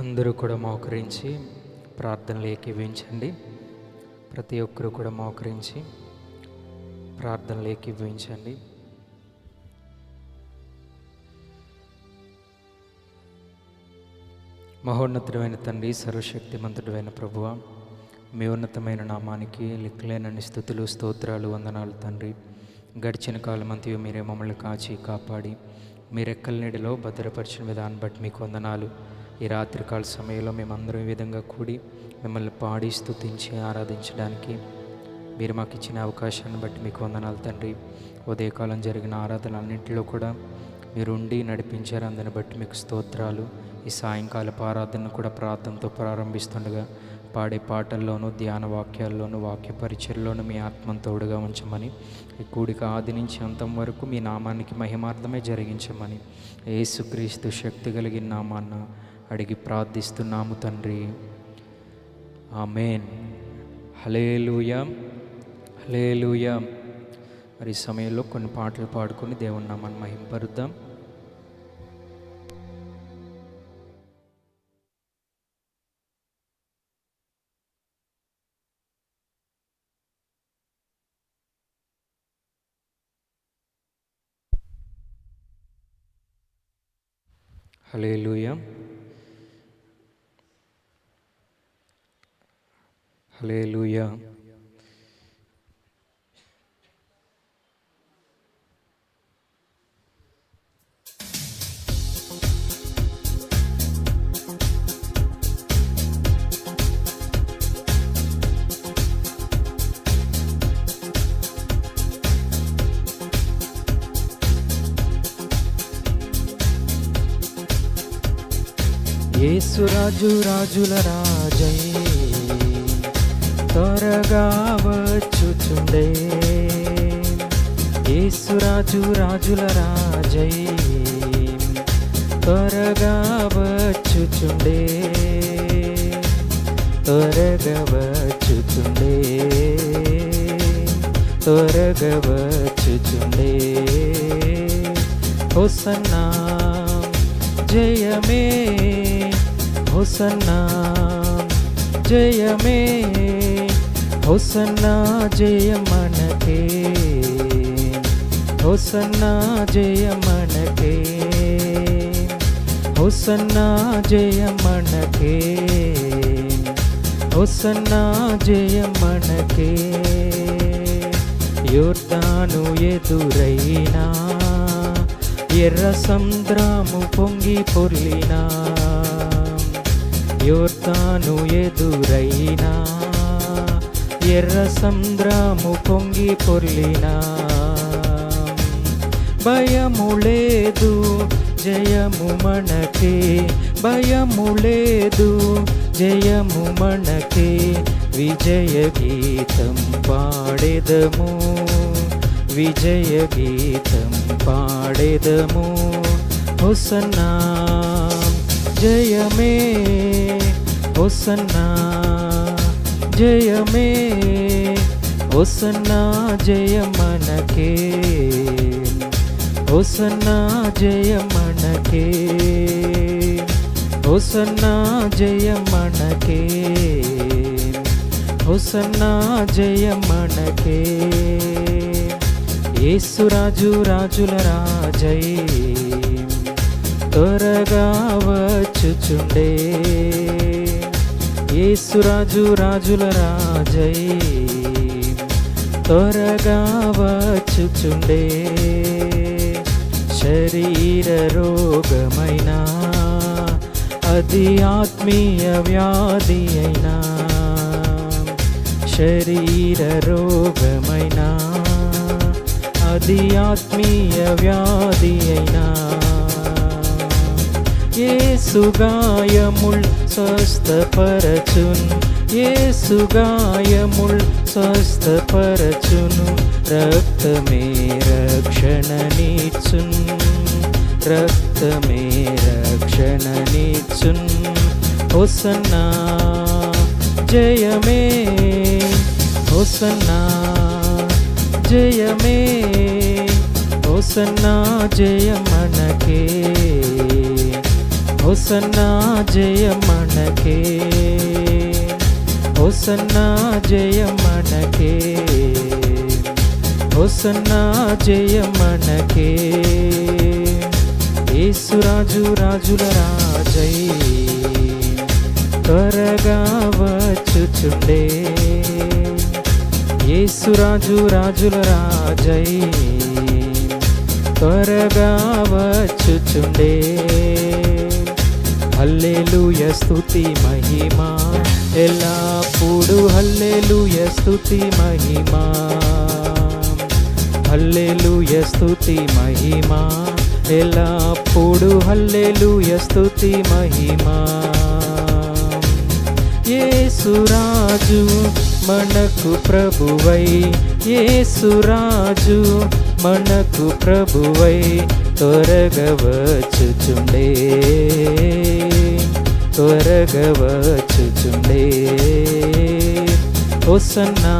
అందరూ కూడా మోకరించి ప్రార్థనలు ఏకీభవించండి. ప్రతి ఒక్కరూ కూడా మోకరించి ప్రార్థనలు ఏకీభవించండి. మహోన్నతుడైన తండ్రి, సర్వశక్తిమంతుడైన ప్రభువ, మీ ఉన్నతమైన నామానికి లెక్కలేనన్ని స్తుతులు, స్తోత్రాలు, వందనాలు తండ్రి. గడిచిన కాలమంతయు మీరే మమ్మల్ని కాచి కాపాడి మీ రెక్కల నీడలో భద్రపరిచిన విధాన్ని బట్టి మీకు వందనాలు. ఈ రాత్రికాల సమయంలో మేమందరం ఈ విధంగా కూడి మిమ్మల్ని పాడి స్తుతించి ఆరాధించడానికి మీరు మాకు ఇచ్చిన అవకాశాన్ని బట్టి మీకు వందనాలు తండ్రి. ఉదయకాలం జరిగిన ఆరాధనలన్నింటిలో కూడా మీరుండి నడిపించారు, అందుని బట్టి మీకు స్తోత్రాలు. ఈ సాయంకాలపు ఆరాధనను కూడా ప్రార్థనతో ప్రారంభిస్తుండగా పాడే పాటల్లోనూ, ధ్యాన వాక్యాల్లోనూ, వాక్య పరిచయల్లోనూ మీ ఆత్మను తోడుగా ఉంచమని, ఈ కూడిక ఆది నుంచి అంతం వరకు మీ నామానికి మహిమార్థమే జరిగించమని యేసుక్రీస్తు శక్తి కలిగిన నామాన్న అడిగి ప్రార్థిస్తున్నాము తండ్రి. ఆమేన్. హల్లెలూయా, హల్లెలూయా. మరి ఈ సమయంలో కొన్ని పాటలు పాడుకొని దేవుని నామాన్ని మహింపరుద్దాం. హల్లెలూయా, హల్లెలూయా. యేసురాజు రాజుల రాజై త్వరగా వచ్చుచుండే, యేసురాజు రాజుల రాజై త్వరగా వచ్చుచుండే, త్వరగా వచ్చుచుండే, త్వరగా వచ్చుచుండే. హోసన్నా జయమే, హోసన్నా జయమే, హోసన్నా జయమనకే, హోసన్నా జయమనకే, హోసన్నా జయమనకే, హోసన్నా జయమనకే. యోర్దాను ఎదురైనా, ఎర్ర సముద్రము పొంగి పొర్లినా, యోర్దాను ఎదురైనా, ఎర్ర సముద్రము పొంగి పొర్లినా, భయము లేదు జయము మనకే, భయము లేదు జయము మనకే. విజయ గీతం పాడెదము, విజయ గీతం పాడెదము. హోసన్నా జయమే, హోసన్నా జయమే, హోసన్నా జయమనకే, హోసన్నా జయమనకే, హోసన్నా జయమనకే, హోసన్నా జయమనకే. యేసురాజు రాజుల రాజై త్వరగా వచ్చుచుండే, యేసురాజు రాజుల రాజై త్వరగా వచ్చుచుండే. శరీర రోగమైనా, అది ఆత్మీయ వ్యాధి అయినా, శరీర రోగమైనా, అది ఆత్మీయ వ్యాధి అయినా, యేసు గాయముల్ స్వస్థపరచున్, యేసు గాయముల్ స్వస్థపరచును. రక్తమే రక్షణనిచ్చున్, రక్తమే రక్షణనిచ్చున్. హోసన్నా జయమే, హోసన్నా జయమే, హోసన్నా జయమనకే, హోసన్నా జయ మనకే, హోసన్నా జయ మనకే, హోసన్నా జయ మనకే. యేసురాజు రాజుల రాజై త్వరగా వచ్చుచుండే, యేసురాజు రాజుల రాజై త్వరగా వచ్చుచుండే. హల్లెలూయా స్తుతి మహిమా ఎల్లప్పుడు, హల్లెలూయా స్తుతి మహిమా, హల్లెలూయా స్తుతి మహిమా ఎల్లప్పుడు, హల్లెలూయా స్తుతి మహిమా. యేసురాజు మనకు ప్రభువై, యేసురాజు మనకు ప్రభువై త్వరగా వచ్చుచుండే, త్వరగా వచ్చుచుండే. హోసన్నా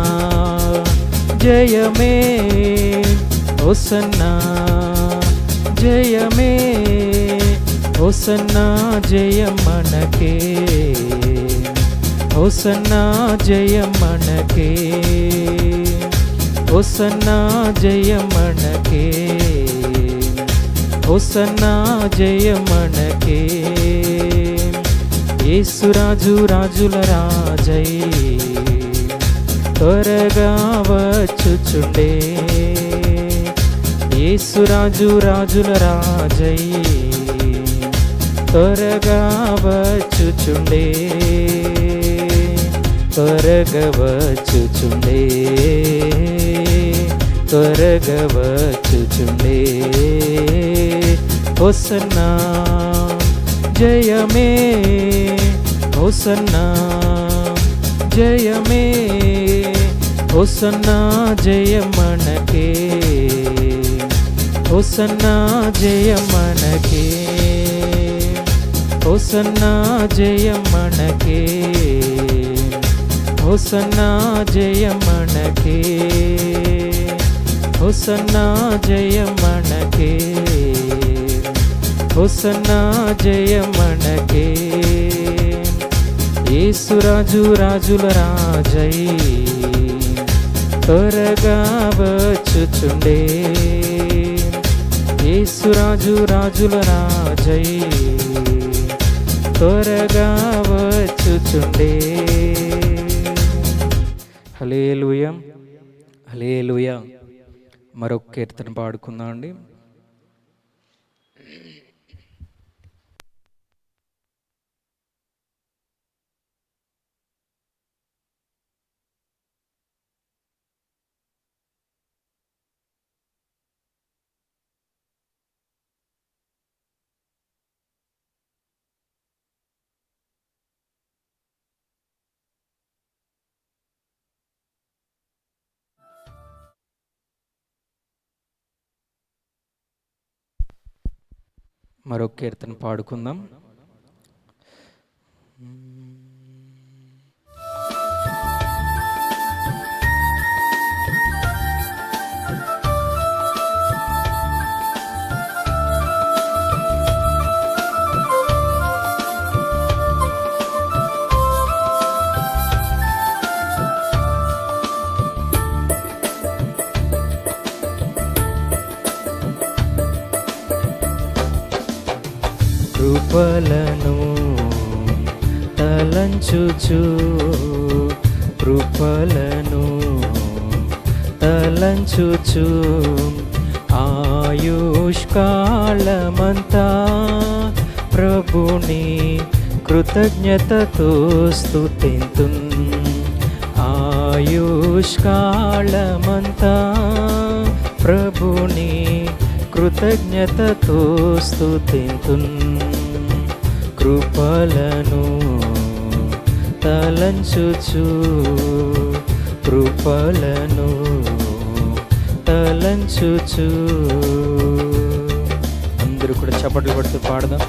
జయమే, హోసన్నా జయమే, హోసన్నా జయ మనకే, హోసన్నా జయ మనకే, హోసన్నా జయ మనకే, హోసన్నా జయ మనకే. యేసురాజు రాజుల రాజై త్వరగా వచ్చుచుండే, యేసురాజు రాజుల రాజై త్వరగా వచ్చుచుండే, త్వరగా వచ్చుచుండే, త్వరగా వచ్చుచుండే. హోసన్నా జయమే, హోసన్నా జయమే, హోసన్నా జయ మనకే, హోసన్నా జయ మనకే, హోసన్నా జయ మనకే, హోసన్నా జయ మనకే, హోసన్నా జయ మనకే, హోసన్నా జయ మనకే. యేసురాజు రాజుల రాజై త్వరగా వచ్చుచుండే, యేసురాజు రాజుల రాజై త్వరగా వచ్చుచుండే. హల్లెలూయా, హల్లెలూయా. మరొక కీర్తన పాడుకుందాం అండి. మరొక కీర్తన పాడుకుందాం. కృపలను తలంచుచు, కృపలను తలంచుచు, ఆయుష్కాలమంతా ప్రభుని కృతజ్ఞతతో స్తుతింతున్, ఆయుష్కాలమంతా ప్రభుని కృతజ్ఞతతో స్తుతింతున్. కృపలను తలంచుచు, కృపలను తలంచుచు. అందరూ కూడా చప్పట్లు కొడుతూ పాడదాం.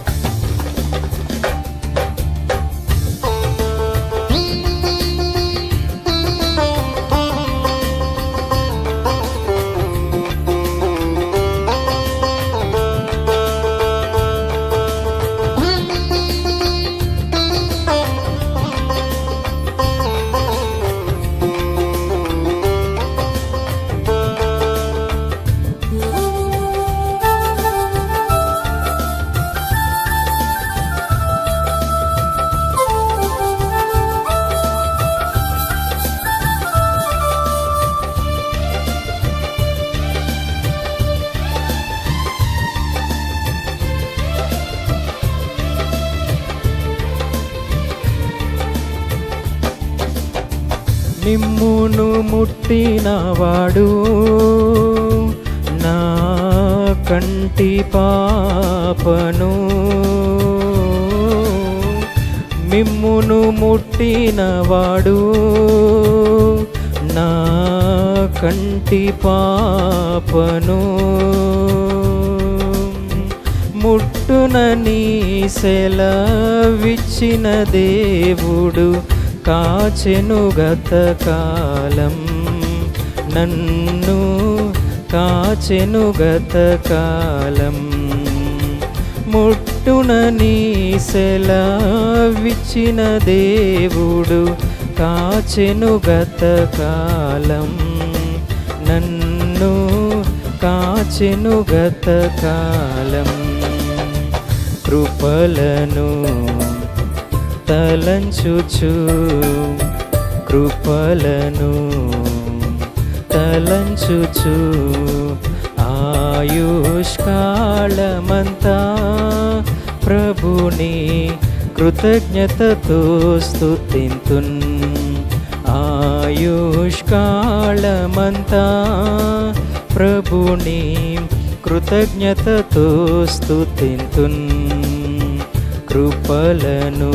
మిమ్మును ముట్టినవాడు నా కంటి పాపను, మిమ్మును ముట్టినవాడు నా కంటి పాపను, ముట్టునని సెలవిచ్చిన దేవుడు కాచెను గతకాలం, నన్ను కాచెను గతకాలం. ముట్టునని సెలవిచ్చిన దేవుడు కాచెను గతకాలం, నన్ను కాచెను గతకాలం. కృపలను తలంచుచు, కృపలను తలంచుచు, ఆయుష్కాలమంతా ప్రభుని కృతజ్ఞతతో స్తుతింతున్, ఆయుష్కాలమంతా ప్రభుని కృతజ్ఞతతో స్తుతింతున్. కృపలను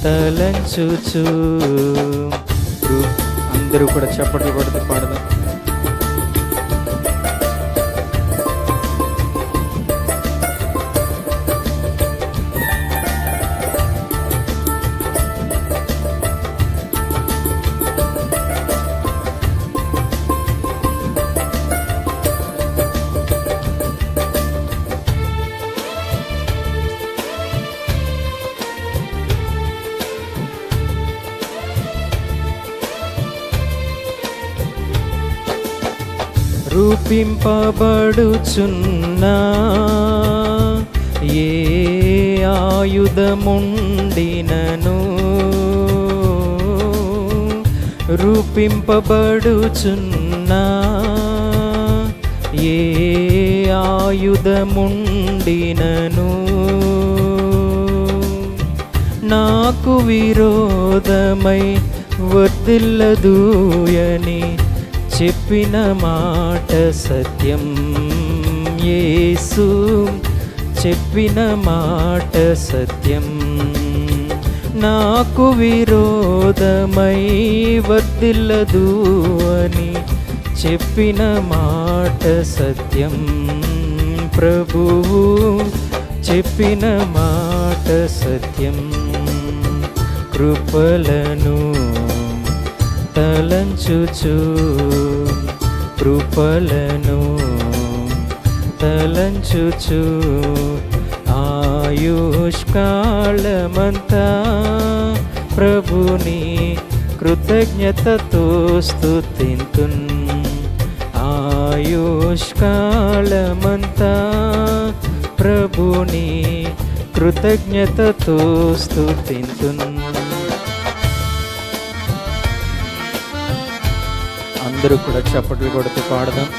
తలంచుచు, అందరూ కూడా చప్పట్లు కొడుతూ పాడదాం. రూపింపబడుచున్నా ఏ ఆయుధముండినను, రూపింపబడుచున్నా ఏ ఆయుధముండినను, నాకు విరోధమై వర్ధిల్లదూయని చెప్పిన మాట సత్యం. యేసు చెప్పిన మాట సత్యం. నాకు విరోధమై వర్ధిల్లదు అని చెప్పిన మాట సత్యం. ప్రభువు చెప్పిన మాట సత్యం. కృపలను తలంచుచు, కృపలను తలంచుచు, ఆయుష్కాలమంతా ప్రభుని కృతజ్ఞతతో స్తుతింతున్. ఆయుష్కాలమంతా ప్రభుని కృతజ్ఞతతో స్తుతింతున్. అందరూ కూడా చప్పట్లు కొడుతూ పాడదాం.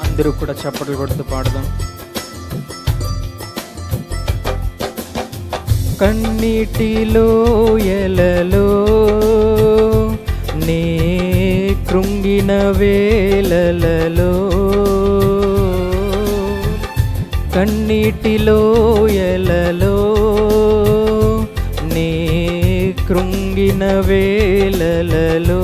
అందరూ కూడా చప్పట్లు కొడుతూ పాడదాం. కన్నీటిలో ఎలలో నే కృంగిన వేళలలో, కన్నీటిలో ఎలలో నే కృంగిన వేళలలో,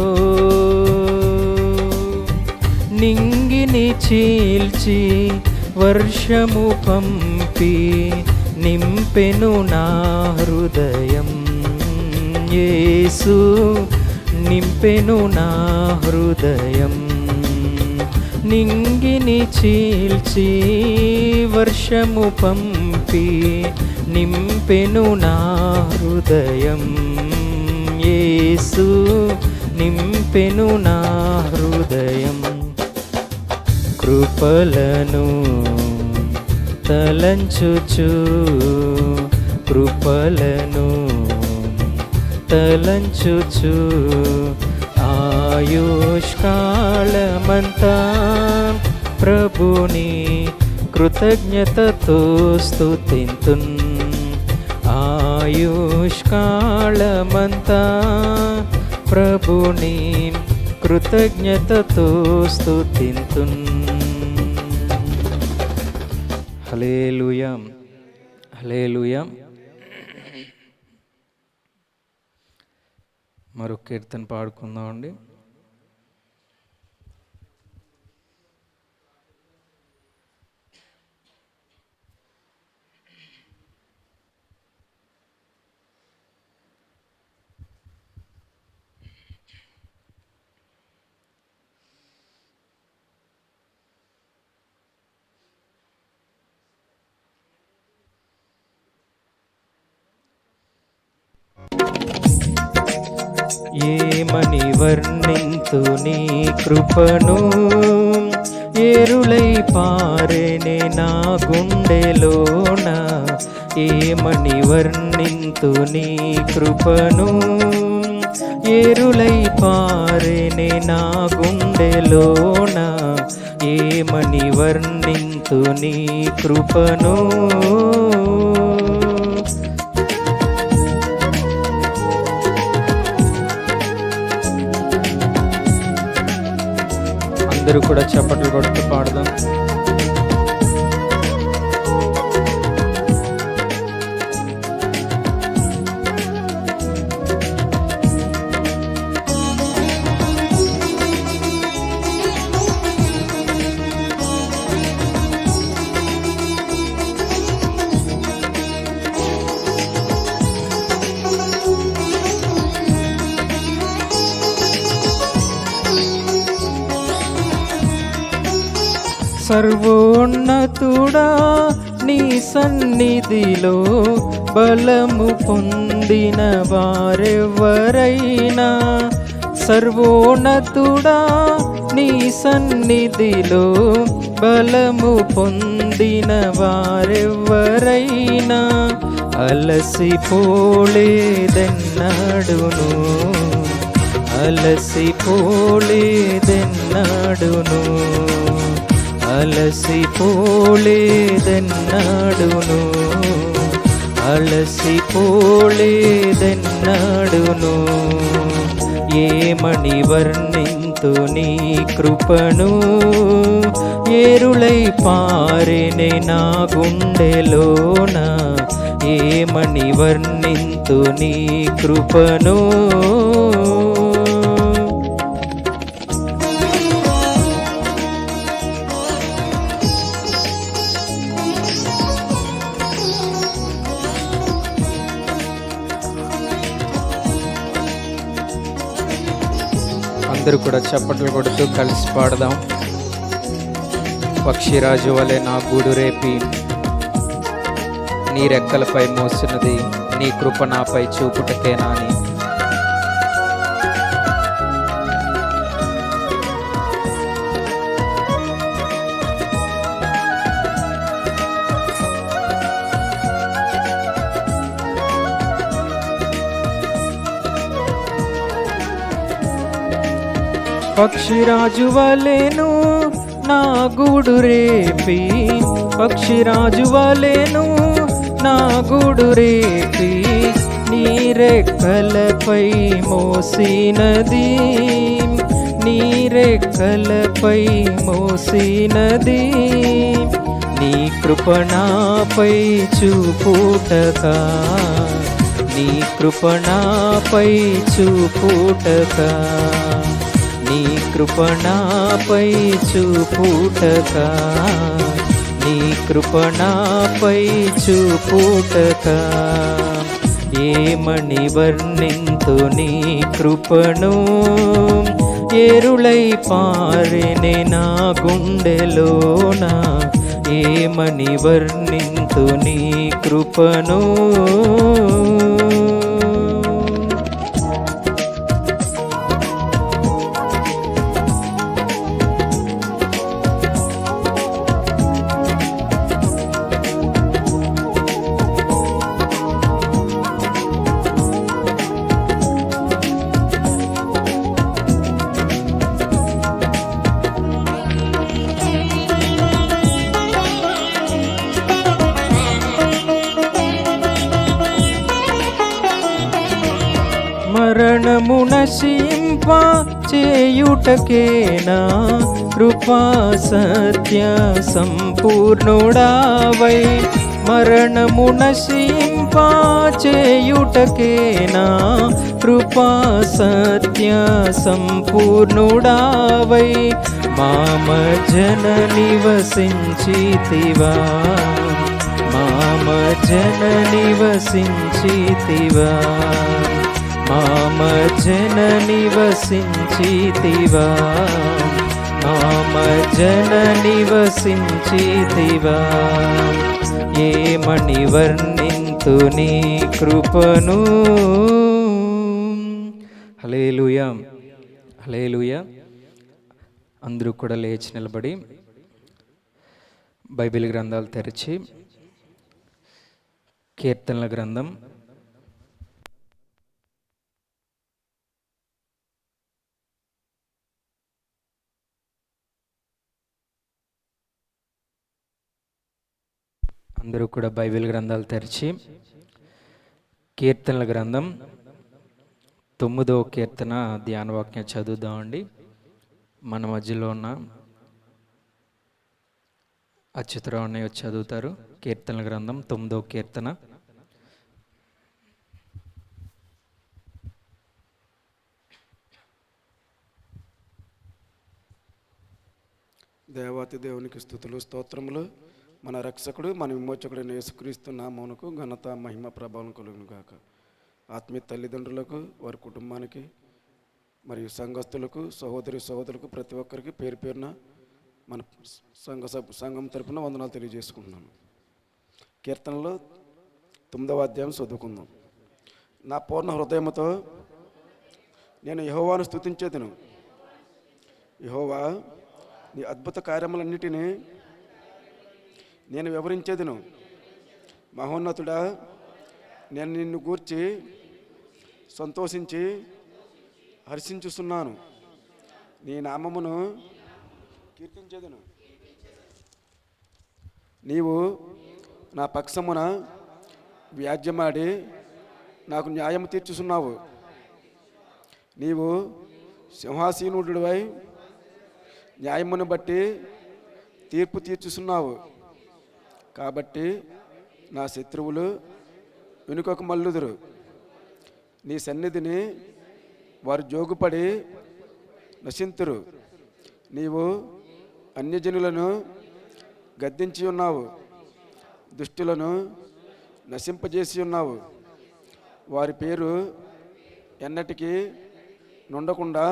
నింగిని చీల్చి వర్షము పంపి నింపెను నా హృదయం. యేసు నింపెను నా హృదయం. నింగిని చీల్చి వర్షము పంపి నింపెను నా హృదయం. యేసు నింపెను నా హృదయం. కృపలను తలంచుచు, కృపలను తలంచుచు, ఆయుష్కాలమంతా ప్రభుని కృతజ్ఞతతో స్తుతింతున్. ఆయుష్కాలమంతా ప్రభుని కృతజ్ఞతతో స్తుతింతున్. హల్లెలూయా, హల్లెలూయా. మరొక కీర్తన పాడుకుందామండి. ఏమని వర్ణింతు నీ కృపను, ఏరులై పారెనే నా గుండెలోన. ఏమని వర్ణింతు నీ కృపను, ఏరులై పారెనే నా గుండెలోన. ఏమని వర్ణింతు నీ కృపను. అందరూ కూడా చప్పట్లు కొడుతూ పాడదాం. సర్వోన్నతుడా నీ సన్నిధిలో బలము పొందిన వారెవరైనా, సర్వోన్నతుడా నీ సన్నిధిలో బలము పొందిన వారెవరైనా, అలసిపోలేదెన్నడును, అలసిపోలేదెన్నడును, అలసిపోలేదెన్నడును, అలసిపోలేదెన్నడును. ఏమని వర్ణింతు నీ కృపను, ఏరులై పారెనే నా గుండెలోన. ఏమని వర్ణింతు నీ కృపను. అందరూ కూడా చప్పట్లు కొడుతూ కలిసి పాడదాం. పక్షిరాజు వలె నా గూడు రేపి నీ రెక్కలపై మోసినది, నీ కృప నాపై చూపుటకేనా అని. పక్షిరాజు వలెను నా గూడు రేపి, పక్షిరాజు వలెను నా గూడు రేపి, నీ రెక్కలపై మోసినది, నీ రెక్కలపై మోసినది, నీ కృప నాపై చూపుటకా, నీ కృప నాపై చూపుటకా, నీ కృప నాపై చూపుటకా, నీ కృప నాపై చూపుటకా. ఏమని వర్ణింతు నీ కృపను, ఏరులై పారెనే నా గుండెలోన. ఏమని వర్ణింతు నీ కృపను. నశింప చేయుటకేనా కృపా సత్య సంపూర్ణుడావై మరణము నశింప చేయుటకేనా కృపా సత్య సంపూర్ణుడావై మా మధ్యన నివసించితివా మా మధ్యన నివసించితివా మా మధ్యన నివసించితివా మా మధ్యన నివసించితివా ఏమని వర్ణింతు నీ కృపను. హల్లెలూయా హల్లెలూయా. అందరూ కూడా లేచి నిలబడి బైబిల్ గ్రంథాలు తెరిచి కీర్తనల గ్రంథం 9వ కీర్తన ధ్యానవాక్యం చదువుదామండి. మన మధ్యలో ఉన్న అచ్యుతరావు అన్నయ్య చదువుతారు. కీర్తనల గ్రంథం 9వ కీర్తన. దేవాతి దేవునికి స్తుతులు స్తోత్రములు. మన రక్షకుడు మన విమోచకుడైన యేసుక్రీస్తు నామమునకు ఘనత మహిమ ప్రభావం కలుగును గాక. ఆత్మీయ తల్లిదండ్రులకు వారి కుటుంబానికి మరియు సంఘస్థులకు సహోదరులకు ప్రతి ఒక్కరికి పేరు పేరున మన సంఘం తరపున వందనాలు తెలియజేసుకుంటున్నాను. కీర్తనలో 9వ అధ్యాయం చదువుకుందాం. నా పూర్ణ హృదయముతో నేను యెహోవాను స్తుతించేదను. యెహోవా, నీ అద్భుత కార్యములన్నిటినీ నేను వివరించేదను. మహోన్నతుడా, నేను నిన్ను గూర్చి సంతోషించి హర్షించుస్తున్నాను. నీ నామమును కీర్తించేదను. నీవు నా పక్షమున వ్యాజ్యమాడి నాకు న్యాయం తీర్చుచున్నావు. నీవు సింహాసీనుడివై న్యాయమును బట్టి తీర్పు తీర్చుచున్నావు. కాబట్టి నా శత్రువులు వెనుకకు మల్లుదురు. నీ సన్నిధిని వారు జోగుపడి నశింతురు. నీవు అన్యజనులను గద్దించి ఉన్నావు, దుష్టులను నశింపజేసి ఉన్నావు. వారి పేరు ఎన్నటికీ నుండకుండా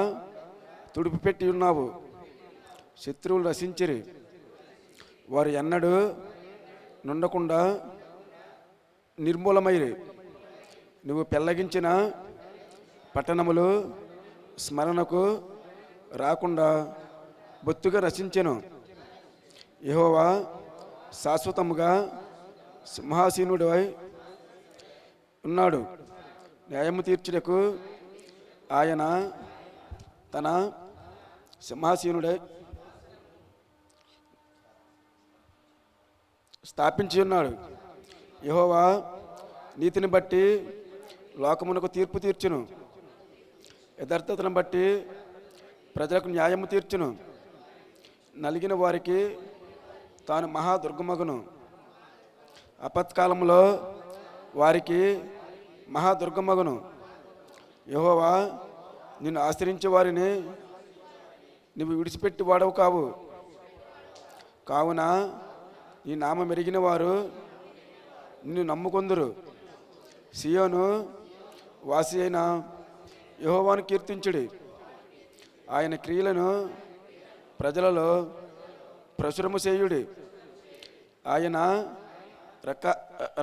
తుడిపిపెట్టి ఉన్నావు. శత్రువులు నశించిరి, వారు ఎన్నడూ నుండకుండా నిర్మూలమైరి. నువ్వు పెళ్ళగించిన పట్టణములు స్మరణకు రాకుండా బొత్తుగా నశించెను. యెహోవా శాశ్వతముగా సింహాసీనుడై ఉన్నాడు. న్యాయము తీర్చుటకు ఆయన తన సింహాసీనుడై స్థాపించి ఉన్నాడు. యెహోవా నీతిని బట్టి లోకమునకు తీర్పు తీర్చును. యథార్థతను బట్టి ప్రజలకు న్యాయము తీర్చును. నలిగిన వారికి తాను మహాదుర్గమగును. ఆపత్కాలంలో వారికి మహాదుర్గమగును. యెహోవా, నిన్ను ఆశ్రయించే వారిని నువ్వు విడిచిపెట్టి వాడవు కావు. కావున ఈ నామం ఎరిగిన వారు నిన్ను నమ్ముకొందురు. సియోను వాసి అయిన యెహోవాను కీర్తించుడి. ఆయన క్రియలను ప్రజలలో ప్రచురము చేయుడి. ఆయన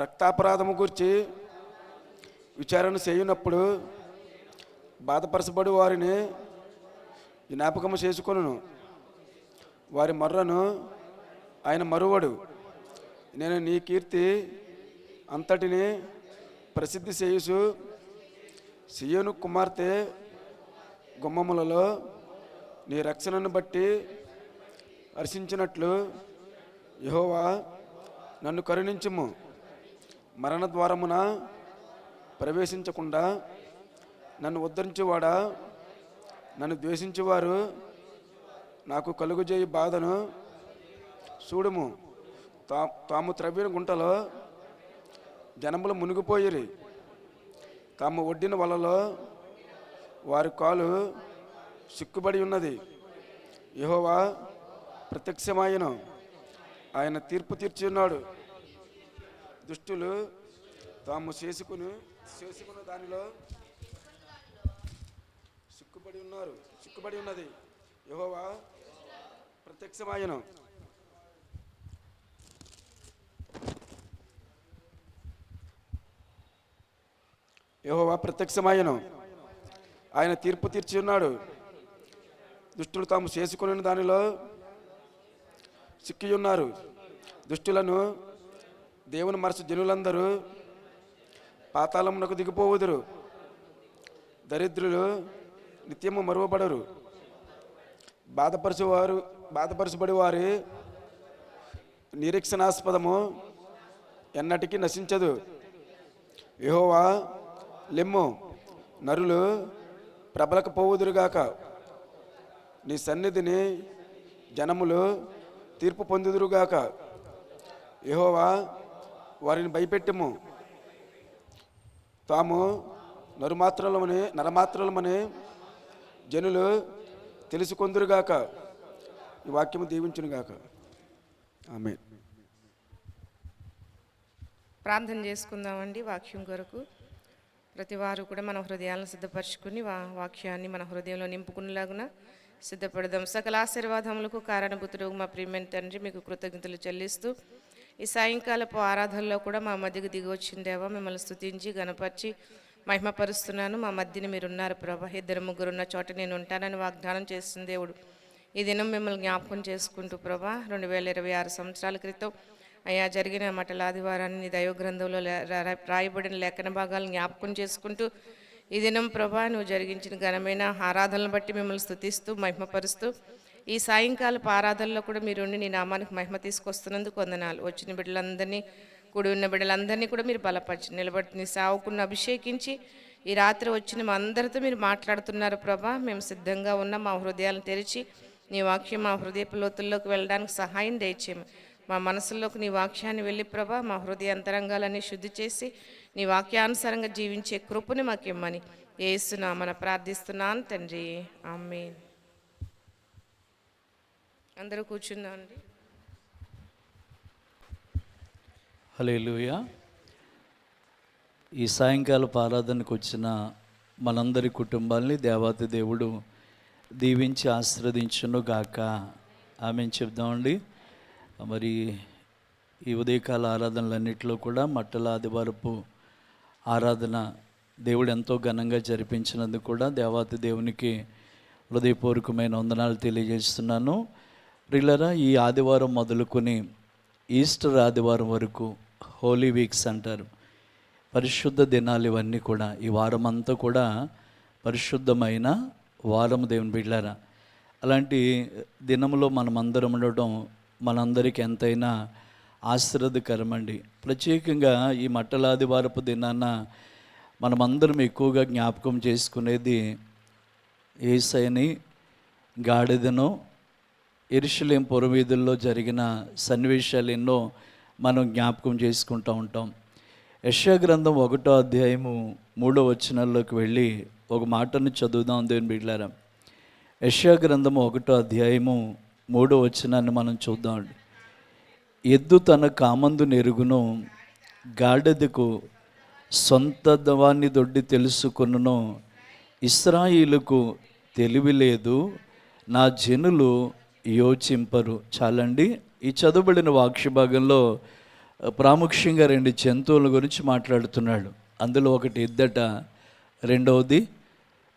రక్తాపరాధము గూర్చి విచారణ చేయునప్పుడు బాధపరచబడి వారిని జ్ఞాపకము చేసుకొనును. వారి మొర్రను ఆయన మరువడు. నేను నీ కీర్తి అంతటిని ప్రసిద్ధి చేయుచు సియోను కుమార్తె గుమ్మములలో నీ రక్షణను బట్టి హర్షించినట్లు యెహోవా నన్ను కరుణించుము. మరణ ద్వారమున ప్రవేశించకుండా నన్ను ఉద్ధరించేవాడా, నన్ను ద్వేషించేవారు నాకు కలుగుజేయి బాధను చూడుము. తాము త్రవ్విన గుంటలో జనములు మునిగిపోయిరి, తాము ఒడ్డిన వలలో వారి కాలు సిక్కుబడి ఉన్నది. యెహోవా ప్రత్యక్షమాయను, ఆయన తీర్పు తీర్చి ఉన్నాడు. దుష్టులు తాము చేసుకున్న దానిలో సిక్కుబడి ఉన్నది. యెహోవా ప్రత్యక్షమాయను. యెహోవా ప్రత్యక్షమాయను, ఆయన తీర్పు తీర్చి ఉన్నాడు. దుష్టులు తాము చేసుకుని దానిలో సిక్కి ఉన్నారు. దుష్టులను దేవుని మరచు జనులందరూ పాతాళమునకు దిగిపోవుదురు. దరిద్రులు నిత్యము మరువబడరు. బాధపరచబడి వారి నిరీక్షణాస్పదము ఎన్నటికీ నశించదు. యెహోవా లెమ్ము, నరులు ప్రబలకపోవుదురుగాక. నీ సన్నిధిని జనములు తీర్పు పొందుదురుగాక. యెహోవా వారిని భయపెట్టుము, తాము నరమాత్రులమని జనులు తెలుసుకొందురుగాక. ఈ వాక్యము దీవించునుగాక. ఆమేన్. ప్రార్థన చేసుకుందామండి. వాక్యం కొరకు ప్రతి వారు కూడా మన హృదయాలను సిద్ధపరచుకుని వాక్యాన్ని మన హృదయంలో నింపుకునేలాగున సిద్ధపడదాం. సకల ఆశీర్వాదములకు కారణభూతుడు మా ప్రియమైన తండ్రి, మీకు కృతజ్ఞతలు చెల్లిస్తూ ఈ సాయంకాలపు ఆరాధనలో కూడా మా మధ్యకు దిగి వచ్చిందేవా, మిమ్మల్ని స్తుతించి గణపరిచి మహిమపరుస్తున్నాను. మా మధ్యన మీరున్నారు ప్రభా. 2-3 ఉన్న చోట నేను ఉంటానని వాగ్దానం చేసిన దేవుడు, ఈ దినం మిమ్మల్ని జ్ఞాపకం చేసుకుంటూ ప్రభా 2026 సంవత్సరాల క్రితం అయ్యా జరిగిన మటల ఆదివారాన్ని నీ దైవ గ్రంథంలో రాయబడిన లేఖన భాగాలను జ్ఞాపకం చేసుకుంటూ ఈ దినం ప్రభా నువ్వు జరిగించిన ఘనమైన ఆరాధనలను బట్టి మిమ్మల్ని స్తుతిస్తూ మహిమపరుస్తూ ఈ సాయంకాలపు ఆరాధనలో కూడా మీరుండి నీ నామానికి మహిమ తీసుకొస్తున్నందుకు వందనాలు. వచ్చిన బిడ్డలందరినీ, కూడి ఉన్న బిడ్డలందరినీ కూడా మీరు బలపరిచి నిలబడి నీ సావుకున్న అభిషేకించి ఈ రాత్రి వచ్చిన మా అందరితో మీరు మాట్లాడుతున్నారు ప్రభా. మేము సిద్ధంగా ఉన్న మా హృదయాలను తెరిచి నీ వాక్యం మా హృదయపు లోతుల్లోకి వెళ్ళడానికి సహాయం దయచేయము. మా మనసుల్లోకి నీ వాక్యాన్ని వెళ్ళి ప్రభా మా హృదయ అంతరంగాలన్నీ శుద్ధి చేసి నీ వాక్యానుసారంగా జీవించే కృపని మాకు ఇమ్మని యేసు నామమున ప్రార్థిస్తున్నాను తండ్రి, ఆమేన్. అందరూ కూర్చున్నాండి. హల్లెలూయా. ఈ సాయంకాలపు ఆరాధనకు వచ్చిన మనందరి కుటుంబాల్ని దేవాతి దేవుడు దీవించి ఆశీర్వదించును గాక. ఆమేన్ చెప్దామండి. మరి ఈ ఉదయకాల ఆరాధనలన్నింటిలో కూడా మట్టల ఆదివారపు ఆరాధన దేవుడు ఎంతో ఘనంగా జరిపించినందుకు కూడా దేవాతి దేవునికి హృదయపూర్వకమైన వందనాలు తెలియజేస్తున్నాను. ప్రియులారా, ఈ ఆదివారం మొదలుకొని ఈస్టర్ ఆదివారం వరకు హోలీ వీక్స్ అంటారు, పరిశుద్ధ దినాలు. ఇవన్నీ కూడా ఈ వారం అంతా కూడా పరిశుద్ధమైన వారం దేవుని బిడ్డలారా. అలాంటి దినంలో మనం అందరం ఉండడం మనందరికీ ఎంతైనా ఆశీర్వాదకరమండి. ప్రత్యేకంగా ఈ మట్టల ఆదివారపు దినాన మనమందరం ఎక్కువగా జ్ఞాపకం చేసుకునేది యేసయ్యని, గాడిదను, యెరూషలేము పురవీధుల్లో జరిగిన సన్నివేశాలు ఎన్నో మనం జ్ఞాపకం చేసుకుంటూ ఉంటాం. యెషయా గ్రంథం 1వ అధ్యాయము 3వ వచనంలోకి వెళ్ళి ఒక మాటను చదువుదాం దేవుని బిడ్డలారా. యెషయా గ్రంథం 1వ అధ్యాయము 3వ వచనాన్ని మనం చూద్దాం. ఎద్దు తన కామందు నెరుగును, గాడిదకు సొంత దవాన్ని దొడ్డి తెలుసుకొనును. ఇశ్రాయేలుకు తెలివి లేదు, నా జనులు యోచింపరు. చాలండి. ఈ చదువుబడిన వాక్య భాగంలో ప్రాముఖ్యంగా 2 జంతువుల గురించి మాట్లాడుతున్నాడు. అందులో ఒకటి ఎద్దట, రెండవది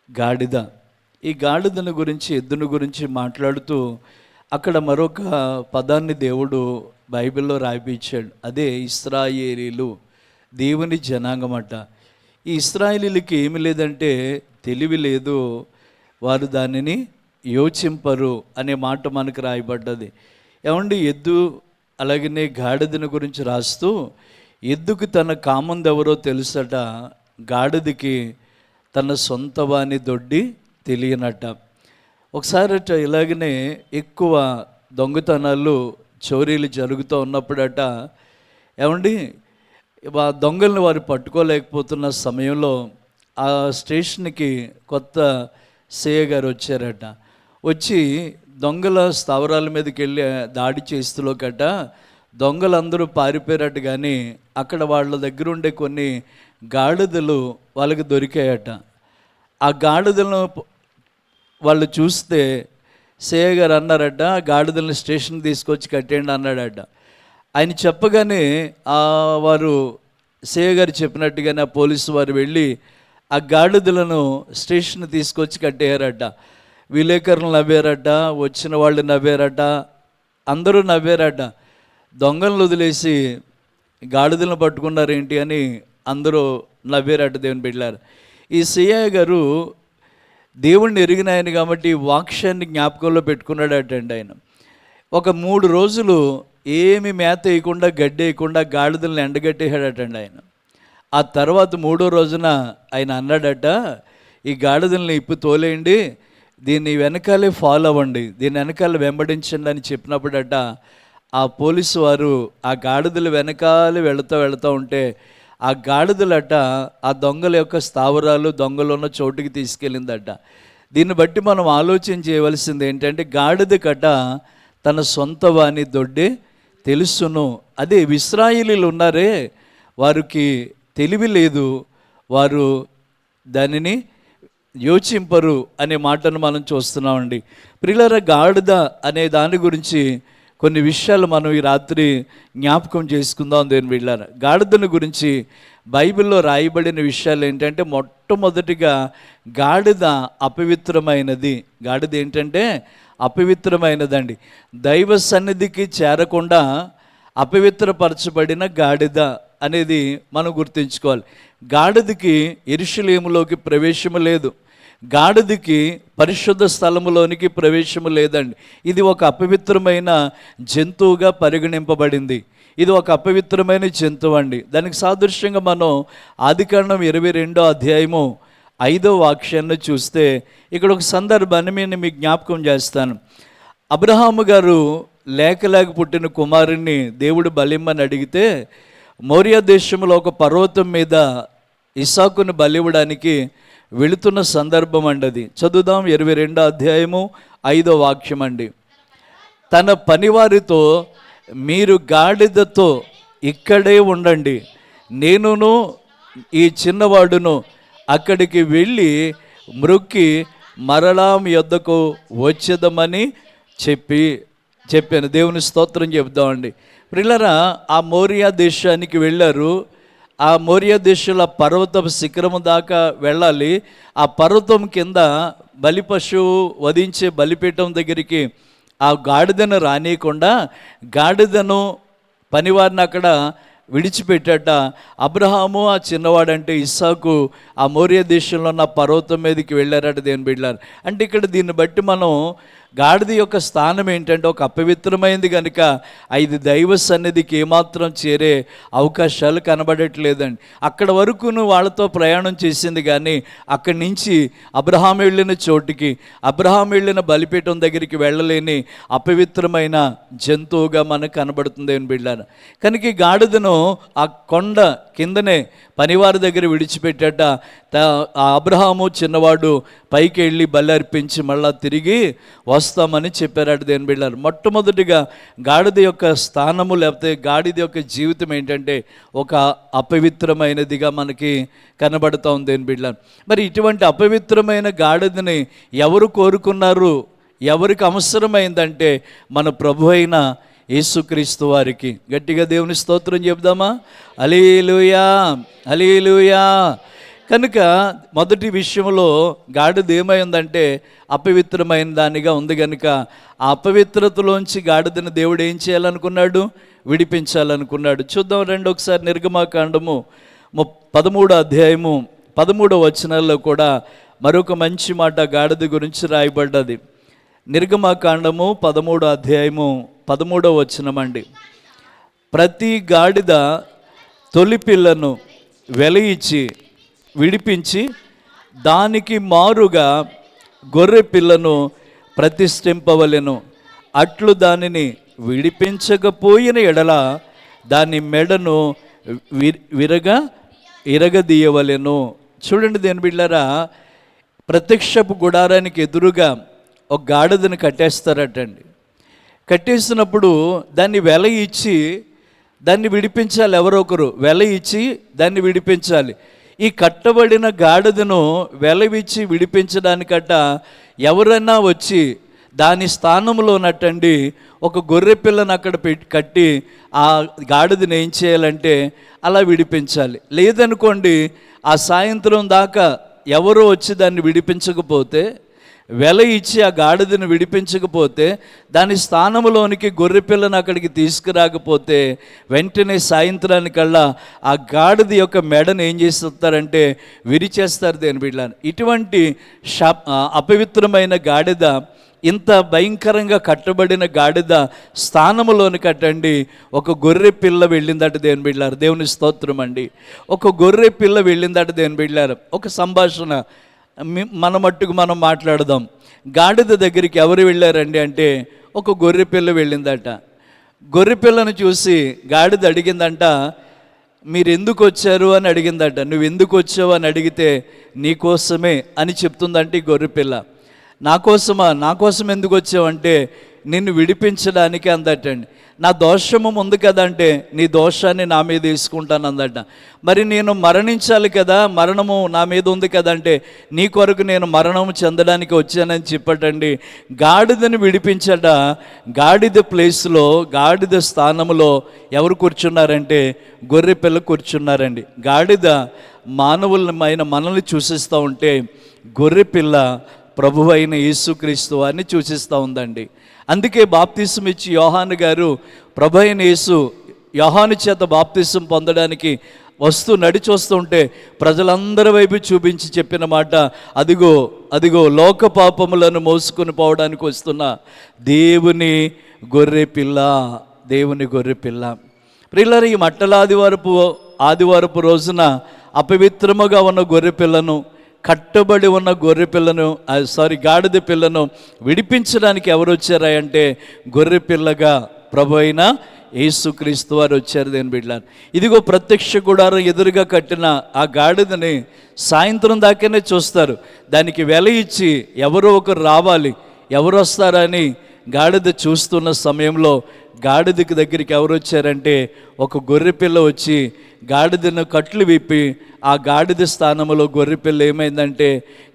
గాడిద. ఈ గాడిదను గురించి, ఎద్దును గురించి మాట్లాడుతూ అక్కడ మరొక పదాన్ని దేవుడు బైబిల్లో రాయిపించాడు. అదే ఇశ్రాయేలీలు, దేవుని జనాంగమట. ఈ ఇశ్రాయేలీలకి ఏమి లేదంటే తెలివి లేదు, వారు దానిని యోచింపరు అనే మాట మనకు రాయబడ్డది. ఏమండి, ఎద్దు అలాగనే గాడిదను గురించి రాస్తూ ఎద్దుకు తన కామంది ఎవరో తెలుసట, గాడిదకి తన సొంత వాని దొడ్డి తెలియనట. ఒకసారి ఇలాగనే ఎక్కువ దొంగతనాలు చోరీలు జరుగుతూ ఉన్నప్పుడట ఏమండి ఆ దొంగల్ని వారు పట్టుకోలేకపోతున్న సమయంలో ఆ స్టేషన్కి కొత్త సిఐ గారు వచ్చారట. వచ్చి దొంగల స్థావరాల మీదకి వెళ్ళి దాడి చేస్తులో గట దొంగలందరూ పారిపోయారట. కానీ అక్కడ వాళ్ళ దగ్గర ఉండే కొన్ని గాడిదలు వాళ్ళకి దొరికాయట. ఆ గాడిదలను వాళ్ళు చూస్తే సిఐ గారు అన్నారట, గాడిదలను స్టేషన్ తీసుకొచ్చి కట్టేయండి అన్నాడట. ఆయన చెప్పగానే వారు సిఐ గారు చెప్పినట్టుగానే ఆ పోలీసు వారు వెళ్ళి ఆ గాడిదలను స్టేషన్ తీసుకొచ్చి కట్టేయారట. విలేకరులు నవ్వారట, వచ్చిన వాళ్ళు నవ్వారట, అందరూ నవ్వారట. దొంగలను వదిలేసి గాడిదలను పట్టుకున్నారేంటి అని అందరూ నవ్వారట. దేవుని బిడ్డలారా, ఈ సిఐ గారు దేవుణ్ణి ఎరిగిన ఆయన కాబట్టి వాక్యాన్ని జ్ఞాపకంలో పెట్టుకున్నాడటండి. ఆయన ఒక 3 రోజులు ఏమి మేత వేయకుండా గడ్డి వేయకుండా గాడిదలను ఎండగట్టేశాడటండి ఆయన. ఆ తర్వాత 3వ రోజున ఆయన అన్నాడట, ఈ గాడిదల్ని ఇప్పు తోలేయండి, దీన్ని వెనకాలే ఫాలో అవ్వండి, దీన్ని వెనకాల వెంబడించండి అని చెప్పినప్పుడట ఆ పోలీసు వారు ఆ గాడిదలు వెనకాలే వెళుతూ ఉంటే ఆ గాడిదలట ఆ దొంగల యొక్క స్థావరాలు దొంగలు ఉన్న చోటుకి తీసుకెళ్ళిందట. దీన్ని బట్టి మనం ఆలోచన చేయవలసింది ఏంటంటే గాడిద కట తన సొంత వాని దొడ్డే తెలుసును. అదే ఇశ్రాయేలీయులు ఉన్నారే, వారికి తెలివి లేదు, వారు దానిని యోచింపరు అనే మాటను మనం చూస్తున్నామండి. ప్రియులారా, గాడిద అనే దాని గురించి కొన్ని విషయాలు మనం ఈ రాత్రి జ్ఞాపకం చేసుకుందాం. దేవుని బిడ్డలారా, గాడిదను గురించి బైబిల్లో రాయబడిన విషయాలు ఏంటంటే, మొట్టమొదటిగా గాడిద అపవిత్రమైనది. గాడిద ఏంటంటే అపవిత్రమైనదండి. దైవ సన్నిధికి చేరకుండా అపవిత్రపరచబడిన గాడిద అనేది మనం గుర్తుంచుకోవాలి. గాడిదకి యెరూషలేములోకి ప్రవేశము లేదు, గాడిదకి పరిశుద్ధ స్థలములోనికి ప్రవేశము లేదండి. ఇది ఒక అపవిత్రమైన జంతువుగా పరిగణింపబడింది. ఇది ఒక అపవిత్రమైన జంతువు అండి. దానికి సాదృశ్యంగా మనం ఆదికాండం 22వ అధ్యాయము 5వ వాక్యాన్ని చూస్తే ఇక్కడ ఒక సందర్భాన్ని నేను మీకు జ్ఞాపకం చేస్తాను. అబ్రహాము గారు లేక పుట్టిన కుమారుణ్ణి దేవుడు బలిమ్మని అడిగితే మోరియా దేశంలో ఒక పర్వతం మీద ఇస్సాకును బలివ్వడానికి వెళుతున్న సందర్భం అండి. అది చదువుదాం. 22వ అధ్యాయము 5వ వాక్యం అండి. తన పనివారితో, మీరు గాడిదతో ఇక్కడే ఉండండి, నేనును ఈ చిన్నవాడును అక్కడికి వెళ్ళి మ్రొక్కి మరలా మీ యొద్దకు వచ్చేదమని చెప్పాను. దేవుని స్తోత్రం చెప్దామండి. ప్రియులారా, ఆ మోరియా దేశానికి వెళ్ళారు. ఆ మోరియా దేశంలో పర్వతపు శిఖరము దాకా వెళ్ళాలి. ఆ పర్వతం కింద బలి పశువు వధించే బలిపీఠం దగ్గరికి ఆ గాడిదను రానియకుండా గాడిదను పనివారిని అక్కడ విడిచిపెట్టాట. అబ్రహాము ఆ చిన్నవాడంటే ఇస్సాకు ఆ మోరియా దేశంలో ఉన్న పర్వతం మీదకి వెళ్ళారట. దేవుని బిడ్డలారా, అంటే ఇక్కడ దీన్ని బట్టి మనం గాడిద యొక్క స్థానం ఏంటంటే ఒక అపవిత్రమైంది కనుక ఇది దైవ సన్నిధికి ఏమాత్రం చేరే అవకాశాలు కనబడట్లేదండి. అక్కడ వరకు వాళ్ళతో ప్రయాణం చేసింది, కానీ అక్కడి నుంచి అబ్రహాం వెళ్ళిన చోటికి, అబ్రహాం వెళ్ళిన బలిపీఠం దగ్గరికి వెళ్ళలేని అపవిత్రమైన జంతువుగా మనకు కనబడుతుంది అని బిడ్డారు. కనుక ఈ గాడిదను ఆ కొండ కిందనే పనివారి దగ్గర విడిచిపెట్టాట. ఆ అబ్రహాము చిన్నవాడు పైకి వెళ్ళి బలి అర్పించి మళ్ళా తిరిగి వస్తామని చెప్పారట. దేని బిడ్డారు, మొట్టమొదటిగా గాడిద యొక్క స్థానము లేకపోతే గాడిద యొక్క జీవితం ఏంటంటే ఒక అపవిత్రమైనదిగా మనకి కనబడుతూ ఉంది. దేని బిడ్డారు, మరి ఇటువంటి అపవిత్రమైన గాడిదని ఎవరు కోరుకున్నారు, ఎవరికి అవసరమైందంటే మన ప్రభు అయిన యేసుక్రీస్తు వారికి. గట్టిగా దేవుని స్తోత్రం చెప్దామా? హల్లెలూయా, హల్లెలూయా. కనుక మొదటి విషయంలో గాడిద ఏమైందంటే అపవిత్రమైన దానిగా ఉంది. కనుక ఆ అపవిత్రతలోంచి గాడిదను దేవుడు ఏం చేయాలనుకున్నాడు? విడిపించాలనుకున్నాడు. చూద్దాం రండి ఒకసారి. నిర్గమాకాండము 13వ అధ్యాయము 13వ వచనాల్లో కూడా మరొక మంచి మాట గాడిద గురించి రాయబడ్డది. నిర్గమాకాండము 13వ అధ్యాయము 13వ వచనం అండి. ప్రతి గాడిద తొలి పిల్లను వెల ఇచ్చి విడిపించి దానికి మారుగా గొర్రె పిల్లను ప్రతిష్ఠింపవలెను. అట్లు దానిని విడిపించకపోయిన ఎడల దాని మెడను ఇరగదీయవలెను. చూడండి దేని బిడ్డలారా, ప్రత్యక్షపు గుడారానికి ఎదురుగా ఒక గాడిదను కట్టేస్తారటండి. కట్టేసినప్పుడు దాన్ని వెల ఇచ్చి దాన్ని విడిపించాలి. ఎవరో ఒకరు వెల ఇచ్చి దాన్ని విడిపించాలి. ఈ కట్టబడిన గాడిదను వెల ఇచ్చి విడిపించడానికట ఎవరైనా వచ్చి దాని స్థానంలో ఉన్నట్టండి ఒక గొర్రె పిల్లను అక్కడ కట్టి ఆ గాడిదని ఏం చేయాలంటే అలా విడిపించాలి. లేదనుకోండి ఆ సాయంత్రం దాకా ఎవరో వచ్చి దాన్ని విడిపించకపోతే, వెల ఇచ్చి ఆ గాడిదను విడిపించకపోతే, దాని స్థానంలోనికి గొర్రె పిల్లను అక్కడికి తీసుకురాకపోతే వెంటనే సాయంత్రానికల్లా ఆ గాడిద యొక్క మెడను ఏం చేస్తారంటే విరిచేస్తారు దేని బిడ్డలను. ఇటువంటి అపవిత్రమైన గాడిద, ఇంత భయంకరంగా కట్టబడిన గాడిద స్థానంలోని కట్టండి ఒక గొర్రె పిల్ల వెళ్ళిందట దేని బిడ్డలారు. దేవుని స్తోత్రం అండి. ఒక గొర్రె పిల్ల వెళ్ళిందట దేని బిడ్డలారు. ఒక సంభాషణ మన మట్టుకు మనం మాట్లాడదాం. గాడిద దగ్గరికి ఎవరు వెళ్ళారండి అంటే ఒక గొర్రె పిల్ల వెళ్ళిందట. గొర్రె పిల్లను చూసి గాడిద అడిగిందంట, మీరు ఎందుకు వచ్చారు అని అడిగిందట. నువ్వు ఎందుకు వచ్చావు అని అడిగితే నీకోసమే అని చెప్తుందంటే ఈ గొర్రె పిల్ల. నా కోసం ఎందుకు వచ్చావంటే నిన్ను విడిపించడానికి అందటండి. నా దోషము ఉంది కదంటే నీ దోషాన్ని నా మీద తీసుకుంటాను అందట. మరి నేను మరణించాలి కదా, మరణము నా మీద ఉంది కదంటే నీ కొరకు నేను మరణము చెందడానికి వచ్చానని చెప్పటండి. గాడిదని విడిపించట. గాడిద ప్లేస్లో, గాడిద స్థానంలో ఎవరు కూర్చున్నారంటే గొర్రె పిల్ల కూర్చున్నారండి. గాడిద మానవులమైన మనల్ని చూసిస్తూ ఉంటే గొర్రె పిల్ల ప్రభువు అయిన యేసుక్రీస్తు వారిని సూచిస్తూ ఉందండి. అందుకే బాప్తిసం ఇచ్చి యోహాను గారు ప్రభు అయిన యోహాను చేత బాప్తిసం పొందడానికి నడిచి వస్తుంటే ప్రజలందరి వైపు చూపించి చెప్పిన మాట, అదిగో అదిగో లోక పాపములను మోసుకొని పోవడానికి వస్తున్న దేవుని గొర్రె పిల్ల, దేవుని గొర్రె పిల్ల. ప్రియులారా, ఈ ఆదివారపు రోజున అపవిత్రముగా ఉన్న గొర్రె పిల్లను, కట్టబడి ఉన్న గొర్రె పిల్లను గాడిద పిల్లను విడిపించడానికి ఎవరు వచ్చారా అంటే గొర్రె పిల్లగా ప్రభు అయిన యేసుక్రీస్తు వారు వచ్చారు దేని బిడ్డలారు. ఇదిగో ప్రత్యక్ష గుడారం ఎదురుగా కట్టిన ఆ గాడిదని సాయంత్రం దాకానే చూస్తారు. దానికి వెల ఇచ్చి ఎవరో ఒకరు రావాలి, ఎవరు వస్తారని గాడిద చూస్తున్న సమయంలో గాడిదకి దగ్గరికి ఎవరు వచ్చారంటే ఒక గొర్రెపిల్ల వచ్చి గాడిదను కట్లు విప్పి ఆ గాడిద స్థానంలో గొర్రెపిల్ల ఏమైందంటే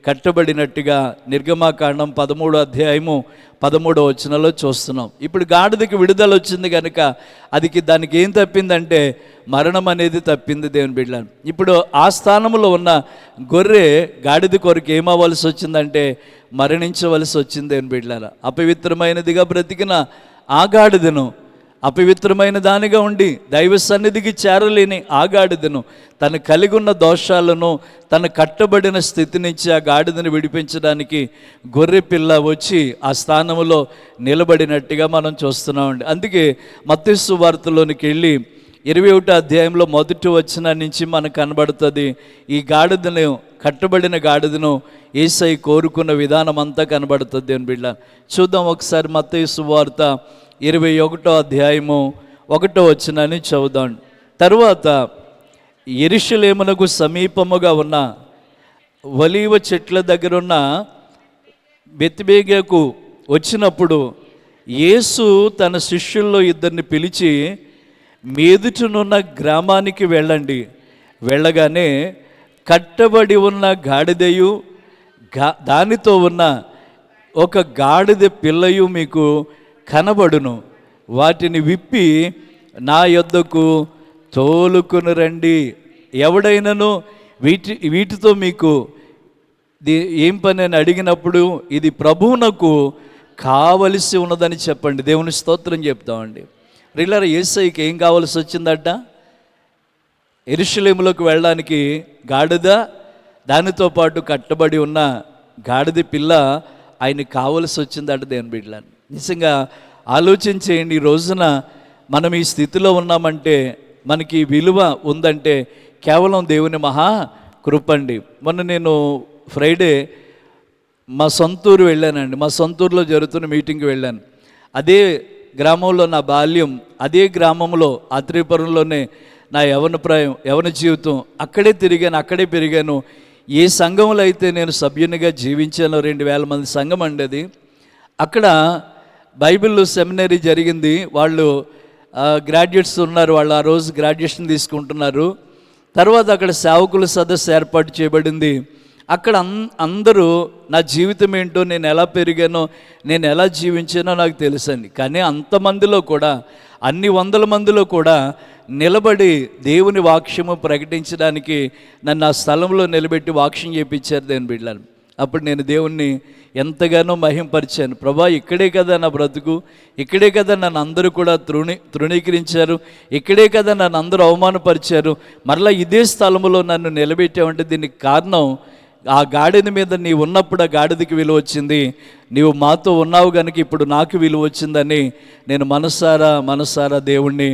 కట్టబడినట్టుగా నిర్గమాకాండం 13వ అధ్యాయము 13వ వచనంలో చూస్తున్నాం. ఇప్పుడు గాడిదకి విడుదల వచ్చింది కనుక దానికి ఏం తప్పిందంటే మరణం అనేది తప్పింది దేవుని బిడ్డలను. ఇప్పుడు ఆ స్థానంలో ఉన్న గొర్రె గాడిద కొరకు ఏమవ్వాల్సి వచ్చిందంటే మరణించవలసి వచ్చింది దేవుని బిడ్డలారా. అపవిత్రమైనదిగా బ్రతికిన ఆ గాడిదను, అపవిత్రమైన దానిగా ఉండి దైవ సన్నిధికి చేరలేని ఆ గాడిదను, తను కలిగి ఉన్న దోషాలను, తను కట్టబడిన స్థితి నుంచి ఆ గాడిదను విడిపించడానికి గొర్రె పిల్ల వచ్చి ఆ స్థానంలో నిలబడినట్టుగా మనం చూస్తున్నామండి. అందుకే మత్తయి సువార్తలోనికి వెళ్ళి 21వ అధ్యాయంలో 1వ వచనం నుంచి మనకు కనబడుతుంది. ఈ గాడిదను, కట్టబడిన గాడిదను యేసయ్య కోరుకున్న విధానం అంతా కనబడుతుంది దేవుని బిడ్డ. చూద్దాం ఒకసారి మత్తయి సువార్త 21వ అధ్యాయము 1వ వచనాన్ని చదువుదాం. తరువాత యెరూషలేమునకు సమీపముగా ఉన్న ఒలీవ చెట్ల దగ్గర ఉన్న బెత్బేగేకు వచ్చినప్పుడు యేసు తన శిష్యుల్లో 2 పిలిచి, మీదుటనున్న గ్రామానికి వెళ్ళండి. వెళ్ళగానే కట్టబడి ఉన్న గాడిదయు దానితో ఉన్న ఒక గాడిద పిల్లయు మీకు కనబడును. వాటిని విప్పి నా యొద్దకు తోలుకొని రండి. ఎవడైనాను వీటితో మీకు ఏం పని అని అడిగినప్పుడు ఇది ప్రభువునకు కావలసి ఉన్నదని చెప్పండి. దేవుని స్తోత్రం చెప్తామండి. రెగ్యులర్ యేసయ్యకి ఏం కావాల్సి వచ్చిందట? యెరూషలేములోకి వెళ్ళడానికి గాడిద, దానితో పాటు కట్టబడి ఉన్న గాడిద పిల్ల ఆయనకి కావలసి వచ్చిందట దేవుని బిడ్డలని. నిజంగా ఆలోచించేయండి. ఈ రోజున మనం ఈ స్థితిలో ఉన్నామంటే, మనకి విలువ ఉందంటే కేవలం దేవుని మహా కృపండి. మొన్న నేను ఫ్రైడే మా సొంతూరు వెళ్ళానండి. మా సొంతూరులో జరుగుతున్న మీటింగ్కి వెళ్ళాను. అదే గ్రామంలో నా బాల్యం, అదే గ్రామంలో ఆత్రేయపురంలోనే నా యవన జీవితం, అక్కడే తిరిగాను, అక్కడే పెరిగాను. ఏ సంఘంలో అయితే నేను సభ్యునిగా జీవించానో 2000 మంది సంఘం అండి అది. అక్కడ బైబిల్ సెమినరీ జరిగింది. వాళ్ళు గ్రాడ్యుయేట్స్ ఉన్నారు, వాళ్ళు ఆ రోజు గ్రాడ్యుయేషన్ తీసుకుంటున్నారు. తర్వాత అక్కడ సేవకుల సదస్సు ఏర్పాటు చేయబడింది. అక్కడ అందరూ నా జీవితం ఏంటో, నేను ఎలా పెరిగానో, నేను ఎలా జీవించానో నాకు తెలుసండి. కానీ అంతమందిలో కూడా, అన్ని 100 మందిలో కూడా నిలబడి దేవుని వాక్యము ప్రకటించడానికి నన్ను ఆ స్థలంలో నిలబెట్టి వాక్యం చేయించారు దేవుని బిడ్డలను. అప్పుడు నేను దేవుణ్ణి ఎంతగానో మహింపరిచాను. ప్రభా, ఇక్కడే కదా నా బ్రతుకు, ఇక్కడే కదా నన్ను అందరూ కూడా తృణీకరించారు, ఇక్కడే కదా నన్ను అందరూ అవమానపరిచారు, మరలా ఇదే స్థలంలో నన్ను నిలబెట్టామంటే దీనికి కారణం ఆ గాడిద మీద నీవు ఉన్నప్పుడు ఆ గాడిదకి విలువ వచ్చింది, నీవు మాతో ఉన్నావు కనుక ఇప్పుడు నాకు విలువ వచ్చిందని నేను మనసారా దేవుణ్ణి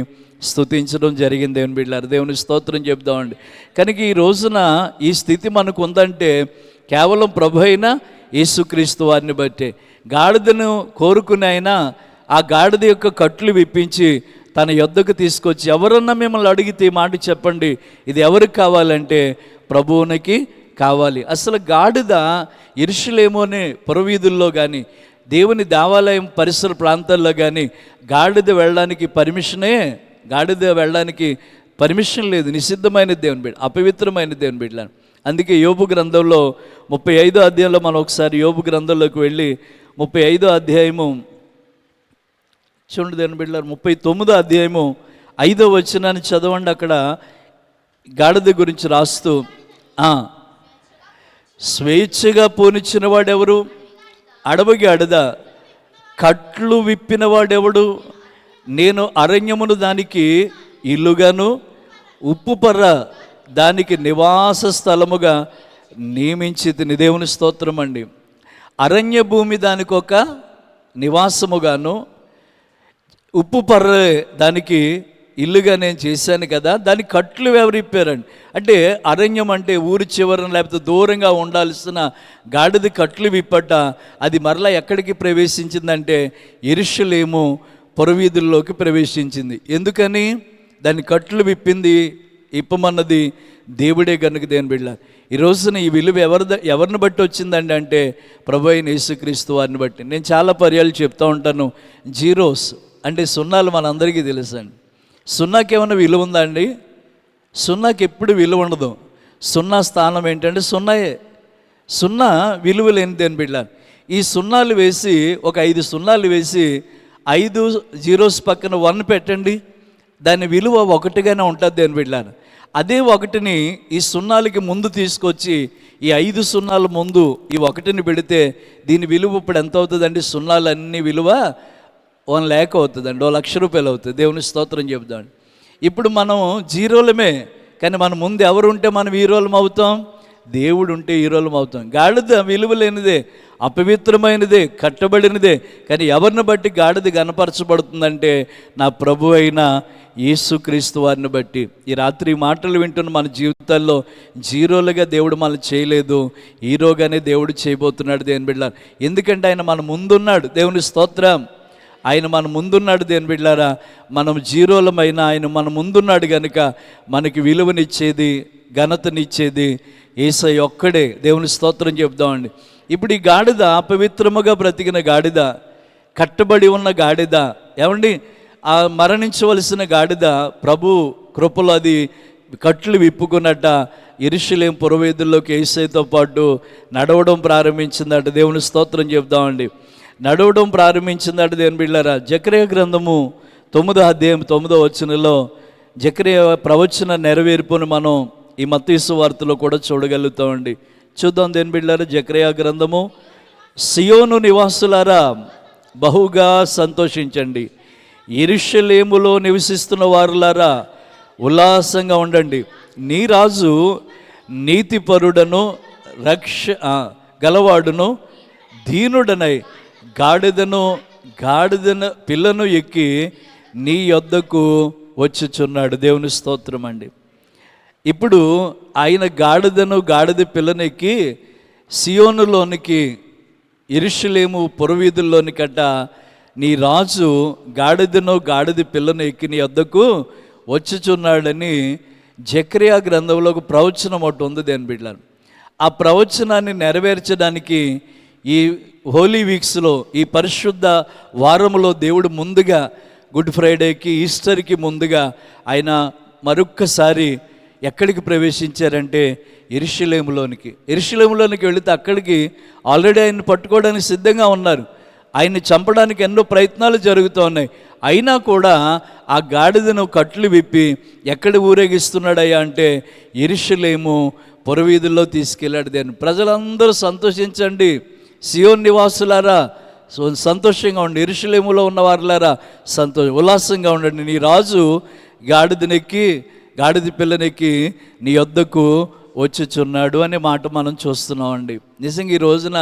స్తుతించడం జరిగింది. దేవుని బిడ్డలారా, దేవుని స్తోత్రం చెప్దామండి. కనుక ఈ రోజున ఈ స్థితి మనకు ఉందంటే కేవలం ప్రభు అయిన యేసుక్రీస్తు వారిని బట్టే. గాడిదను కోరుకుని అయినా ఆ గాడిద యొక్క కట్లు విప్పించి తన యొద్దకు తీసుకొచ్చి, ఎవరన్నా మిమ్మల్ని అడిగితే ఈ మాట చెప్పండి, ఇది ఎవరికి కావాలంటే ప్రభువునికి కావాలి. అసలు గాడిద యెరూషలేమునే పురవీధుల్లో కానీ, దేవుని దేవాలయం పరిసర ప్రాంతాల్లో కానీ గాడిద వెళ్ళడానికి పర్మిషన్ లేదు. నిషిద్ధమైన దేవుని బిడ్డ, అపవిత్రమైన దేవుని బిడ్డలను. అందుకే యోబు గ్రంథంలో 35వ అధ్యాయంలో మనం ఒకసారి యోబు గ్రంథంలోకి వెళ్ళి 35వ అధ్యాయము చూడండి దేవుని బిడ్డలారా, 39వ అధ్యాయము 5వ వచనాన్ని చదవండి. అక్కడ గాడిద గురించి రాస్తూ, స్వేచ్ఛగా పోనిచ్చిన వాడెవరు? అడవి గాడిద. కట్లు విప్పిన వాడెవడు? నేను అరణ్యమును దానికి ఇల్లుగాను, ఉప్పుపర్ర దానికి నివాస స్థలముగా నియమించి తిని. దేవుని స్తోత్రం అండి. అరణ్య భూమి దానికి ఒక నివాసముగాను, ఉప్పుపర్ర దానికి ఇల్లుగా నేను చేశాను కదా. దానికి కట్లు ఎవరు ఇప్పారండి అంటే, అరణ్యం అంటే ఊరి చివరన లేకపోతే దూరంగా ఉండాల్సిన గాడిద కట్లు విప్పట అది మరలా ఎక్కడికి ప్రవేశించిందంటే యెరూషలేము పురవీధుల్లోకి ప్రవేశించింది. ఎందుకని? దాన్ని కట్లు ఇప్పమన్నది దేవుడే కనుక. దేవుని బిడ్డ, ఈ రోజున ఈ విలువ ఎవరిని బట్టి వచ్చిందండి అంటే ప్రభు అయిన యేసుక్రీస్తు వారిని బట్టి. నేను చాలా పర్యాలు చెప్తూ ఉంటాను, జీరోస్ అంటే సున్నాలు మనందరికీ తెలుసండి. సున్నాకి ఏమైనా విలువ ఉందా అండి? సున్నాకి ఎప్పుడు విలువ ఉండదు. సున్నా స్థానం ఏంటంటే సున్నాయే. సున్నా విలువ లేనిది అని బిడ్డ. ఈ సున్నాలు వేసి ఒక 5 సున్నాలు వేసి 5 జీరోస్ పక్కన 1 పెట్టండి, దాని విలువ 1గానే ఉంటుంది అని బిడ్డ. అదే 1ని ఈ సున్నాలకి ముందు తీసుకొచ్చి ఈ 5 సున్నాల ముందు ఈ 1ని పెడితే దీని విలువ ఇప్పుడు ఎంత అవుతుందండి? సున్నాలన్నీ విలువ 1 lakh అవుతుందండి, 1 లక్ష రూపాయలు అవుతుంది. దేవుని స్తోత్రం చెప్తాం. ఇప్పుడు మనం జీరోలమే, కానీ మన ముందు ఎవరు ఉంటే మనం హీరోలం అవుతాం? దేవుడు ఉంటే హీరోలం అవుతాం. గాడిద విలువ లేనిదే, అపవిత్రమైనదే, కట్టబడినదే. కానీ ఎవరిని బట్టి గాడిద గనపరచబడుతుందంటే నా ప్రభు అయిన యేసుక్రీస్తు వారిని బట్టి. ఈ రాత్రి మాటలు వింటున్న మన జీవితాల్లో జీరోలుగా దేవుడు మనల్ని చేయలేదు, హీరోగానే దేవుడు చేయబోతున్నాడు దేవుని బిడ్డలారా. ఎందుకంటే ఆయన మన ముందున్నాడు. దేవుని స్తోత్రం. ఆయన మన ముందున్నాడు దేవుని బిడ్డలారా. మనం జీరోలమైన ఆయన మన ముందున్నాడు కనుక మనకి విలువనిచ్చేది, ఘనతనిచ్చేది యేసయ్య ఒక్కడే. దేవుని స్తోత్రం చెప్దామండి. ఇప్పుడు ఈ గాడిద అపవిత్రముగా బ్రతికిన గాడిద, కట్టబడి ఉన్న గాడిద, ఏమండి ఆ మరణించవలసిన గాడిద ప్రభు కృపలో అది కట్లు విప్పుకున్నట్ట యెరూషలేము పురవీధుల్లోకి యేసయ్యతో పాటు నడవడం ప్రారంభించిందట. దేవుని స్తోత్రం చెప్దామండి. నడవడం ప్రారంభించిందట దేవుని బిడ్డలారా. జకర్యా గ్రంథము 9వ అధ్యాయం 9వ వచనంలో జకర్యా ప్రవచన నెరవేర్పును మనం ఈ మత్తయి సువార్తలో కూడా చూడగలుగుతామండి. చూద్దాం దేవుని బిడ్డలారా. జకర్యా గ్రంథము. సియోను నివాసులారా బహుగా సంతోషించండి, యెరూషలేములో నివసిస్తున్న వారులారా ఉల్లాసంగా ఉండండి. నీ రాజు నీతిపరుడను గలవాడును దీనుడనై గాడిద పిల్లను ఎక్కి నీ యొద్దకు వచ్చుచున్నాడు. దేవుని స్తోత్రం అండి. ఇప్పుడు ఆయన గాడిద పిల్లను ఎక్కి సియోనులోనికి యెరూషలేము పురవీధుల్లోనికట నీ రాజు గాడిద పిల్లను ఎక్కి నీ వద్దకు వచ్చుచున్నాడని జకర్యా గ్రంథంలో ఒక ప్రవచనం ఒకటి ఉంది దేని బిడ్డలారా. ఆ ప్రవచనాన్ని నెరవేర్చడానికి ఈ హోలీ వీక్స్లో, ఈ పరిశుద్ధ వారములో దేవుడు ముందుగా గుడ్ ఫ్రైడేకి, ఈస్టర్కి ముందుగా ఆయన మరొక్కసారి ఎక్కడికి ప్రవేశించారంటే యెరూషలేములోనికి వెళితే అక్కడికి ఆల్రెడీ ఆయన పట్టుకోవడానికి సిద్ధంగా ఉన్నారు. ఆయన్ని చంపడానికి ఎన్నో ప్రయత్నాలు జరుగుతూ ఉన్నాయి. అయినా కూడా ఆ గాడిదను కట్లు విప్పి ఎక్కడ ఊరేగిస్తున్నాడయ్యా అంటే యెరూషలేము పురవీధుల్లో తీసుకెళ్ళాడు. దాన్ని ప్రజలందరూ సంతోషించండి, సియోన్ నివాసులారా సంతోషంగా ఉండండి, యెరూషలేములో ఉన్న వారులారా ఉల్లాసంగా ఉండండి, నీ రాజు గాడిద పిల్లనెక్కి నీ వద్దకు వచ్చుచున్నాడు అనే మాట మనం చూస్తున్నామండి. నిజంగా ఈ రోజున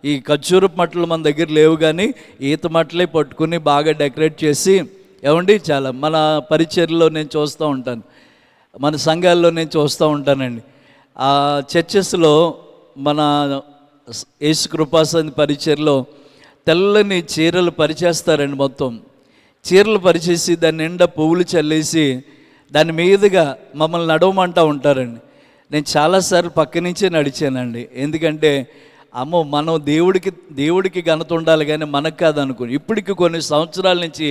ఈ ఖర్జూరపు మట్టలు మన దగ్గర లేవు, కానీ ఈత మట్టలే పట్టుకుని బాగా డెకరేట్ చేసి చాలా మన పరిచర్లో నేను చూస్తూ ఉంటాను, మన సంఘాల్లో నేను చూస్తూ ఉంటానండి. ఆ చర్చెస్లో మన యేసు కృపాసంది పరిచర్లో తెల్లని చీరలు పరిచేస్తారండి. మొత్తం చీరలు పరిచేసి దాని నిండా పువ్వులు చల్లేసి దాని మీదుగా మమ్మల్ని నడవమంటూ ఉంటారండి. నేను చాలాసార్లు పక్క నుంచే నడిచానండి. ఎందుకంటే అమ్మో, మనం దేవుడికి ఘనత ఉండాలి కానీ మనకు కాదనుకుని ఇప్పటికి కొన్ని సంవత్సరాల నుంచి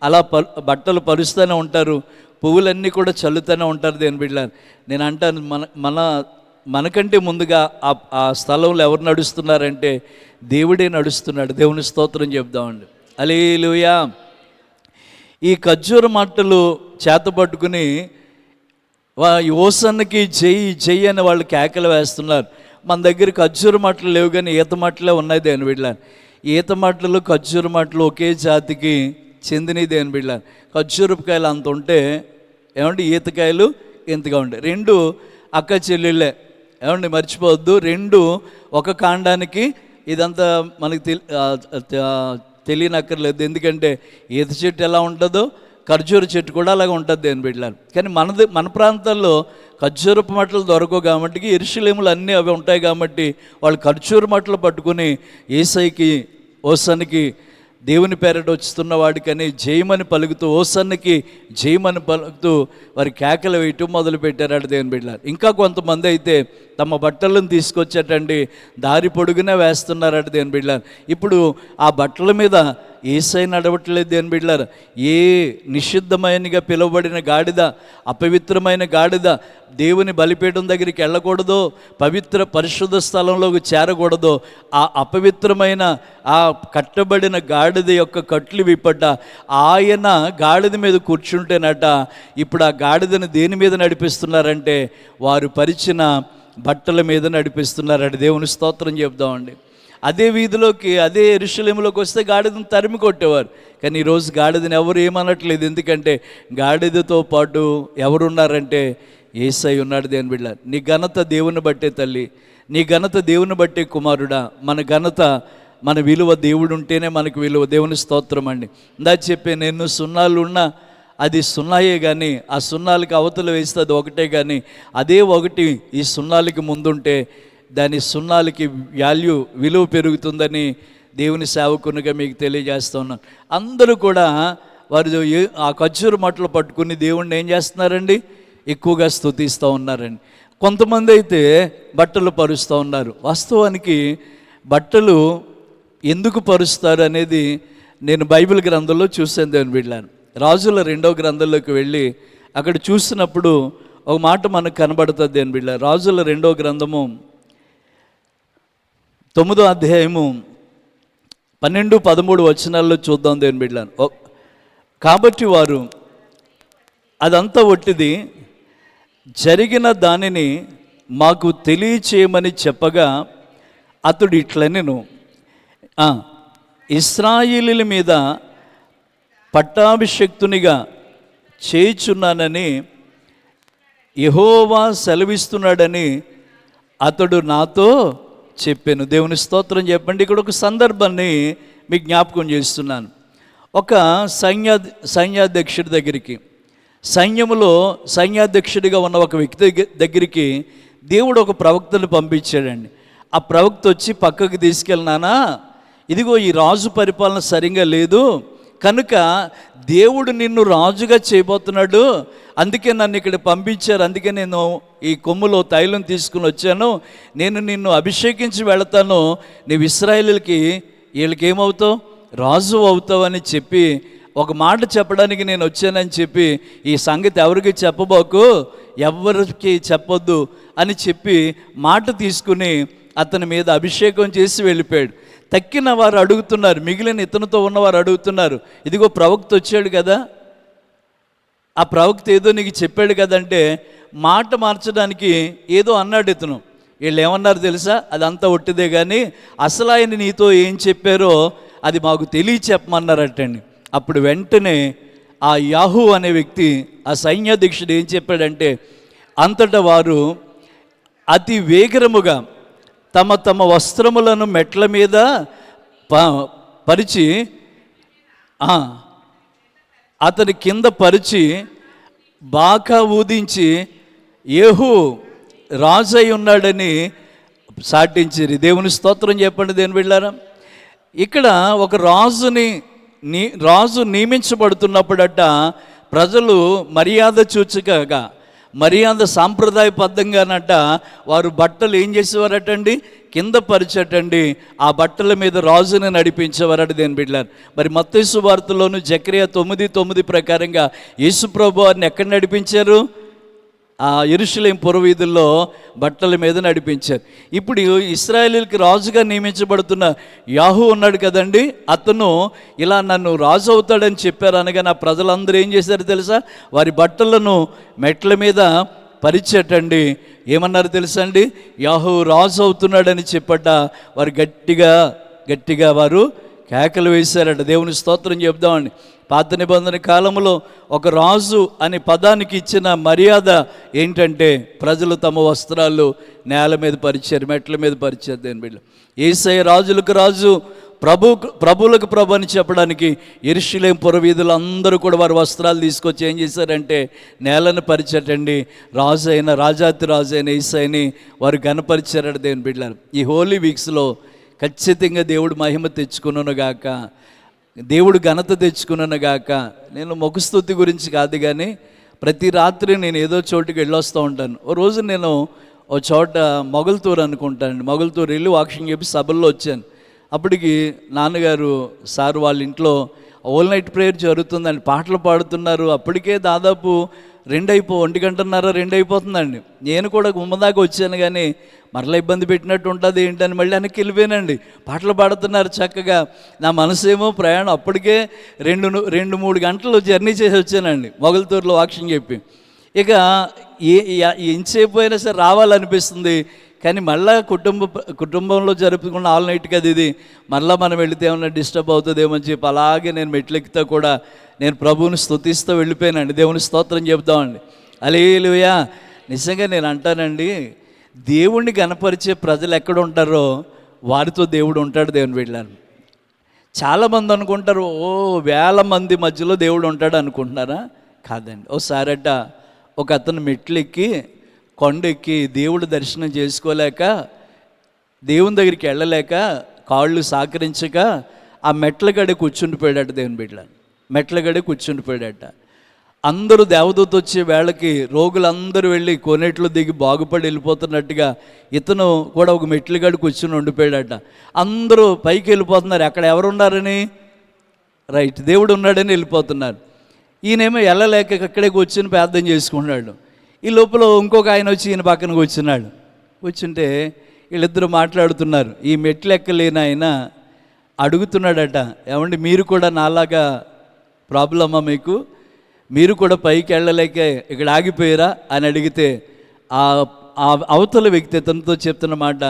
అలా బట్టలు పరుస్తూనే ఉంటారు, పువ్వులన్నీ కూడా చల్లుతూనే ఉంటారు. దేని బిడ్డ నేను అంటాను, మనకంటే ముందుగా ఆ స్థలంలో ఎవరు నడుస్తున్నారంటే దేవుడే నడుస్తున్నాడు. దేవుని స్తోత్రం చెప్దామండి. హల్లెలూయా. ఈ ఖర్జూర మట్టలు చేత పట్టుకుని యోసన్నకి జై అని వాళ్ళు కేకలు వేస్తున్నారు. మన దగ్గర ఖర్జూర మట్టలు లేవు కానీ ఈత మట్టలే ఉన్నాయి. దేని బిడ్డ ఈత మట్టలు ఖర్జూర మట్టలు ఒకే జాతికి చెందినవి. దేని బిడ్డ ఖర్జూరకాయలు అంత ఉంటే ఈతకాయలు ఇంతగా ఉంటాయి. రెండు అక్క చెల్లెళ్ళే మర్చిపోవద్దు. రెండు ఒక కాండానికి. ఇదంతా మనకి తెలియనక్కర్లేదు, ఎందుకంటే ఈత చెట్టు ఎలా ఉంటుందో ఖర్జూర చెట్టు కూడా అలాగే ఉంటుంది. దేని బిడ్డలారు కానీ మన ప్రాంతాల్లో ఖర్జూరపు మట్టలు దొరకవు కాబట్టి, యెరూషలేములు అన్నీ అవి ఉంటాయి కాబట్టి వాళ్ళు ఖర్జూర మట్టలు పట్టుకుని యేసయ్యకి ఓసన్నికి దేవుని పేరట వస్తున్న వాడికని జయమని పలుకుతూ, ఓసన్నికి జయమని పలుకుతూ వారి కేకలు వేయటం మొదలు పెట్టారట. దేవుని బిడ్డలారు ఇంకా కొంతమంది అయితే తమ బట్టలను తీసుకొచ్చేటండి దారి పొడుగునే వేస్తున్నారట. దేవుని బిడ్డలారు ఇప్పుడు ఆ బట్టల మీద యేసయ్య నడవట్లేదు. దేని బిడ్డలారా ఏ నిషిద్ధమైనగా పిలువబడిన గాడిద, అపవిత్రమైన గాడిద దేవుని బలిపీఠం దగ్గరికి వెళ్ళకూడదో, పవిత్ర పరిశుద్ధ స్థలంలోకి చేరకూడదో, ఆ అపవిత్రమైన ఆ కట్టబడిన గాడిద యొక్క కట్లు విప్పట ఆయన గాడిద మీద కూర్చుంటేనట ఇప్పుడు ఆ గాడిదను దేని మీద నడిపిస్తున్నారంటే వారు పరిచిన బట్టల మీద నడిపిస్తున్నారట. దేవుని స్తోత్రం చెప్దామండి. అదే వీధిలోకి, అదే యెరూషలేములోకి వస్తే గాడిదను తరిమి కొట్టేవారు. కానీ ఈరోజు గాడిదని ఎవరు ఏమనట్లేదు, ఎందుకంటే గాడిదతో పాటు ఎవరున్నారంటే యేసయ్య ఉన్నాడు. దేని బిడ్డ నీ ఘనత దేవుని బట్టే తల్లి, నీ ఘనత దేవుని బట్టే కుమారుడా. మన ఘనత, మన విలువ దేవుడు ఉంటేనే మనకు విలువ. దేవుని స్తోత్రం అండి. ఇందా చెప్పే నేను సున్నాలు ఉన్నా అది సున్నాయే, కానీ ఆ సున్నాలకి అవతల వేస్తే అది ఒకటే, కానీ అదే ఒకటి ఈ సున్నాలకి ముందుంటే దాని సున్నాలకి విలువ పెరుగుతుందని దేవుని సేవకునిగా మీకు తెలియజేస్తూ ఉన్నాను. అందరూ కూడా వారు ఆ ఖర్జూర మట్టలు పట్టుకుని దేవుణ్ణి ఏం చేస్తున్నారండి, ఎక్కువగా స్తుతిస్తూ ఉన్నారండి. కొంతమంది అయితే బట్టలు పరుస్తూ ఉన్నారు. వాస్తవానికి బట్టలు ఎందుకు పరుస్తారు అనేది నేను బైబిల్ గ్రంథంలో చూసాను. దేవుని బిడ్డలాను రాజుల 2వ గ్రంథంలోకి వెళ్ళి అక్కడ చూసినప్పుడు ఒక మాట మనకు కనబడుతుంది. దేవుని బిడ్డ రాజుల 2వ గ్రంథము 9వ అధ్యాయము 12-13 వచనాల్లో చూద్దాం. దేవుని బిడ్డలాను కాబట్టి వారు అదంతా ఒట్టిది, జరిగిన దానిని మాకు తెలియచేయమని చెప్పగా అతడు ఇట్లనెను, ఇశ్రాయేలీయుల మీద పట్టాభిషిక్తునిగా చేయుచున్నానని యెహోవా సెలవిస్తున్నాడని అతడు నాతో చెప్పాను. దేవుని స్తోత్రం చెప్పండి. ఇక్కడ ఒక సందర్భాన్ని మీకు జ్ఞాపకం చేస్తున్నాను. ఒక సైన్యాధ్యక్షుడి దగ్గరికి, సైన్యములో సైన్యాధ్యక్షుడిగా ఉన్న ఒక వ్యక్తి దగ్గరికి దేవుడు ఒక ప్రవక్తను పంపించాడండి. ఆ ప్రవక్త వచ్చి పక్కకు తీసుకెళ్ళినానా, ఇదిగో ఈ రాజు పరిపాలన సరిగా లేదు కనుక దేవుడు నిన్ను రాజుగా చేయబోతున్నాడు, అందుకే నన్ను ఇక్కడ పంపించారు, అందుకే నేను ఈ కొమ్ములో తైలం తీసుకుని వచ్చాను, నేను నిన్ను అభిషేకించి వెళతాను, నీవు ఇశ్రాయేలుకి వీళ్ళకి ఏమవుతావు, రాజు అవుతావని చెప్పి ఒక మాట చెప్పడానికి నేను వచ్చానని చెప్పి, ఈ సంగతి ఎవరికి చెప్పబోకు, ఎవరికి చెప్పొద్దు అని చెప్పి మాట తీసుకుని అతని మీద అభిషేకం చేసి వెళ్ళిపోయాడు. తక్కిన వారు అడుగుతున్నారు, మిగిలిన ఇతనితో ఉన్నవారు అడుగుతున్నారు, ఇదిగో ప్రవక్త వచ్చాడు కదా, ఆ ప్రవక్త ఏదో నీకు చెప్పాడు కదంటే మాట మార్చడానికి ఏదో అన్నాడు ఇతను. వీళ్ళు ఏమన్నారు తెలుసా, అదంతా ఒట్టిదే కానీ అసలు ఆయన నీతో ఏం చెప్పారో అది మాకు తెలియచెప్పమన్నారటండి. అప్పుడు వెంటనే ఆ యాహూ అనే వ్యక్తి, ఆ సైన్యాధ్యక్షుడు ఏం చెప్పాడంటే, అంతటా వారు అతి వేగరముగా తమ తమ వస్త్రములను మెట్ల మీద పరిచి అతని కింద పరిచి బాకా ఊదించి యేహూ రాజై ఉన్నాడని సాటించిరి. దేవుని స్తోత్రం చెప్పండి. దేని వెళ్ళారా, ఇక్కడ ఒక రాజు నియమించబడుతున్నప్పుడట ప్రజలు మర్యాద చూచగా, మర్యాద సాంప్రదాయబద్ధంగానట వారు బట్టలు ఏం చేసేవారటండి, కింద పరిచటండి, ఆ బట్టల మీద రాజుని నడిపించేవారట. దేని బిడ్డలారు, మరి మత్తయి సువార్తలోను జకరియా 9:9 ప్రకారంగా యేసుప్రభు వారిని ఎక్కడ నడిపించారు, ఆ యెరూషలేము పురవీధుల్లో బట్టల మీద నడిపించారు. ఇప్పుడు ఇశ్రాయేలీయులకి రాజుగా నియమించబడుతున్న యాహూ ఉన్నాడు కదండి, అతను ఇలా నన్ను రాజు అవుతాడని చెప్పారు అనగా నా ప్రజలందరూ ఏం చేశారు తెలుసా, వారి బట్టలను మెట్ల మీద పరిచేటండి. ఏమన్నారు తెలుసా అండి, యాహూ రాజు అవుతున్నాడని చెప్పట వారు గట్టిగా వారు కేకలు వేశారట. దేవుని స్తోత్రం చెప్దామండి. పాత నిబంధన కాలంలో ఒక రాజు అనే పదానికి ఇచ్చిన మర్యాద ఏంటంటే ప్రజలు తమ వస్త్రాలు నేల మీద పరిచారు, మెట్ల మీద పరిచారు. దేని బిడ్డ, యేసయ్య రాజులకు రాజు, ప్రభువులకు ప్రభు అని చెప్పడానికి యెరూషలేము పురవీధులు అందరూ కూడా వారి వస్త్రాలు తీసుకొచ్చి ఏం చేశారంటే నేలను పరిచటండి. రాజాతి రాజు అయిన యేసయ్యని వారు ఘనపరిచారట. దేవుని బిడ్డలారు, ఈ హోలీ వీక్స్లో ఖచ్చితంగా దేవుడు మహిమ తెచ్చుకున్నాను గాక, దేవుడు ఘనత తెచ్చుకున్నాను గాక. నేను మొక్కుస్తుతి గురించి కాదు కానీ ప్రతి రాత్రి నేను ఏదో చోటుకి వెళ్ళొస్తూ ఉంటాను. ఓ రోజు నేను ఓ చోట మొగల్తూరు అనుకుంటానండి, మొగల్తూరు వెళ్ళి వాకింగ్ చెప్పి సభల్లో వచ్చాను. అప్పటికి నాన్నగారు సార్ వాళ్ళ ఇంట్లో ఓల్ నైట్ ప్రేయర్ జరుగుతుందండి, పాటలు పాడుతున్నారు. అప్పటికే దాదాపు 1:30 2 అయిపోతుందండి. నేను కూడా గుమ్మదాకా వచ్చాను కానీ మరలా ఇబ్బంది పెట్టినట్టు ఉంటుంది ఏంటని మళ్ళీ వెనక్కి వెళ్ళిపోయానండి. పాటలు పాడుతున్నారు చక్కగా, నా మనసేమో ప్రయాణం. అప్పటికే 2-3 గంటలు జర్నీ చేసి వచ్చానండి మొగల్తూరులో వాకింగ్ చెప్పి. ఇక ఎంతసేపు అయినా సరే రావాలనిపిస్తుంది కానీ మళ్ళీ కుటుంబంలో జరుపుకున్న ఆల్ నైట్ కదా ఇది, మళ్ళీ మనం వెళితే ఏమన్నా డిస్టర్బ్ అవుతుందేమో అని చెప్పి అలాగే నేను మెట్లెక్కితే కూడా నేను ప్రభువుని స్తుతిస్తూ వెళ్ళిపోయానండి. దేవుని స్తోత్రం చెప్తామండి. హల్లెలూయా. నిజంగా నేను అంటానండి, దేవుణ్ణి గణపరిచే ప్రజలు ఎక్కడ ఉంటారో వారితో దేవుడు ఉంటాడు. దేవుని వెళ్ళాను. చాలామంది అనుకుంటారు ఓ వేల మంది మధ్యలో దేవుడు ఉంటాడు అనుకుంటున్నారా? కాదండి. ఓసారట ఒక అతను మెట్లెక్కి కొండెక్కి దేవుడు దర్శనం చేసుకోలేక, దేవుని దగ్గరికి వెళ్ళలేక, కాళ్ళు సహకరించక ఆ మెట్లగడే కూర్చుండిపోయాడట. దేవుని బిడ్డ మెట్లగడే కూర్చుండిపోయాడట. అందరూ దేవదూత వచ్చే వేళకి రోగులందరూ వెళ్ళి కోనేట్లో దిగి బాగుపడి వెళ్ళిపోతున్నట్టుగా ఇతను కూడా ఒక మెట్లుగడ కూర్చుని ఉండిపోయాడట. అందరూ పైకి వెళ్ళిపోతున్నారు, అక్కడ ఎవరున్నారని, రైట్ దేవుడు ఉన్నాడని వెళ్ళిపోతున్నారు. ఈయనేమో వెళ్ళలేక అక్కడే కూర్చుని ప్రార్థన చేసుకున్నాడు. ఈ లోపల ఇంకొక ఆయన వచ్చి ఈయన పక్కన కూర్చున్నాడు. కూర్చుంటే వీళ్ళిద్దరూ మాట్లాడుతున్నారు. ఈ మెట్లు ఎక్కలేని ఆయన అడుగుతున్నాడట, ఏమండి మీరు కూడా నాలాగా ప్రాబ్లమా మీకు, మీరు కూడా పైకి వెళ్ళలేక ఇక్కడ ఆగిపోయారా అని అడిగితే ఆ అవతల వ్యక్తి తనతో చెప్తున్న మాట,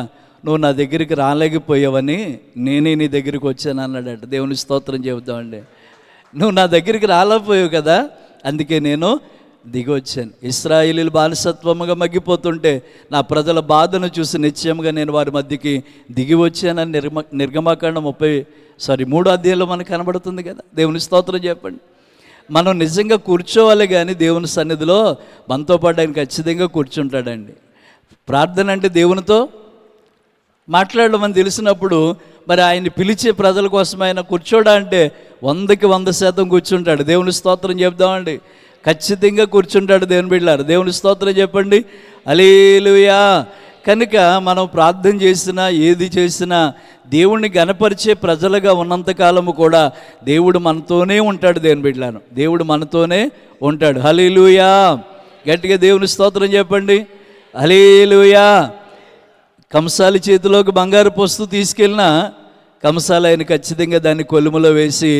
నువ్వు నా దగ్గరికి రాలేకపోయావని నేనే నీ దగ్గరికి వచ్చాను అన్నాడట. దేవుని స్తోత్రం చెబుతామండి. నువ్వు నా దగ్గరికి రాలేకపోయావు కదా, అందుకే నేను దిగి వచ్చాను. ఇశ్రాయేలీయులు బానిసత్వముగా మగ్గిపోతుంటే నా ప్రజల బాధను చూసి నిశ్చయంగా నేను వారి మధ్యకి దిగి వచ్చానని నిర్గమకాండం 3వ అధ్యాయంలో మనకు కనబడుతుంది కదా. దేవుని స్తోత్రం చెప్పండి. మనం నిజంగా కూర్చోవాలి కానీ దేవుని సన్నిధిలో మనతో పాటు ఆయన ఖచ్చితంగా కూర్చుంటాడండి. ప్రార్థన అంటే దేవునితో మాట్లాడడం అని తెలిసినప్పుడు మరి ఆయన్ని పిలిచే ప్రజల కోసం ఆయన కూర్చోడా అంటే 100కి 100% కూర్చుంటాడు. దేవుని స్తోత్రం చెప్దామండి. ఖచ్చితంగా కూర్చుంటాడు దేవుని బిడ్డలారు. దేవుని స్తోత్రం చెప్పండి. హల్లెలూయా. కనుక మనం ప్రార్థన చేసినా ఏది చేసినా దేవుణ్ణి గణపరిచే ప్రజలుగా ఉన్నంతకాలము కూడా దేవుడు మనతోనే ఉంటాడు. దేవుని బిడ్డలాను, దేవుడు మనతోనే ఉంటాడు. హల్లెలూయా. గట్టిగా దేవుని స్తోత్రం చెప్పండి. హల్లెలూయా. కంసాలి చేతిలోకి బంగారు పొస్తు తీసుకెళ్ళినా కంసాలి ఆయన ఖచ్చితంగా దాన్ని కొలుములో వేసి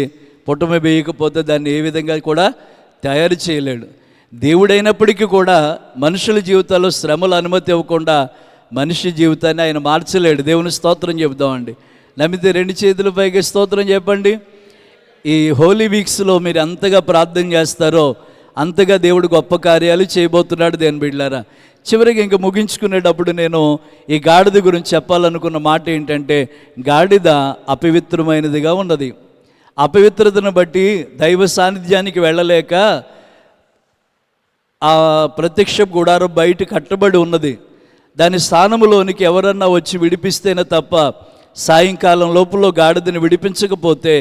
పుటమ వేయకపోతే దాన్ని ఏ విధంగా కూడా తయారు చేయలేడు. దేవుడైనప్పటికీ కూడా మనుషుల జీవితాల్లో శ్రమలు అనుమతి ఇవ్వకుండా మనిషి జీవితాన్ని ఆయన మార్చలేడు. దేవుని స్తోత్రం చెబుదామండి. నమ్మితే 2 చేతుల పైకి స్తోత్రం చెప్పండి. ఈ హోలీ వీక్స్లో మీరు ఎంతగా ప్రార్థన చేస్తారో అంతగా దేవుడు గొప్ప కార్యాలు చేయబోతున్నాడు దేవుని బిడ్డలారా. చివరికి ఇంక ముగించుకునేటప్పుడు నేను ఈ గాడిద గురించి చెప్పాలనుకున్న మాట ఏంటంటే, గాడిద అపవిత్రమైనదిగా ఉన్నది. అపవిత్రతను బట్టి దైవ సాన్నిధ్యానికి వెళ్ళలేక ఆ ప్రత్యక్ష గుడారం బయట కట్టబడి ఉన్నది. దాని స్థానములోనికి ఎవరన్నా వచ్చి విడిపిస్తేనే తప్ప సాయంకాలం లోపల గాడిదని విడిపించకపోతే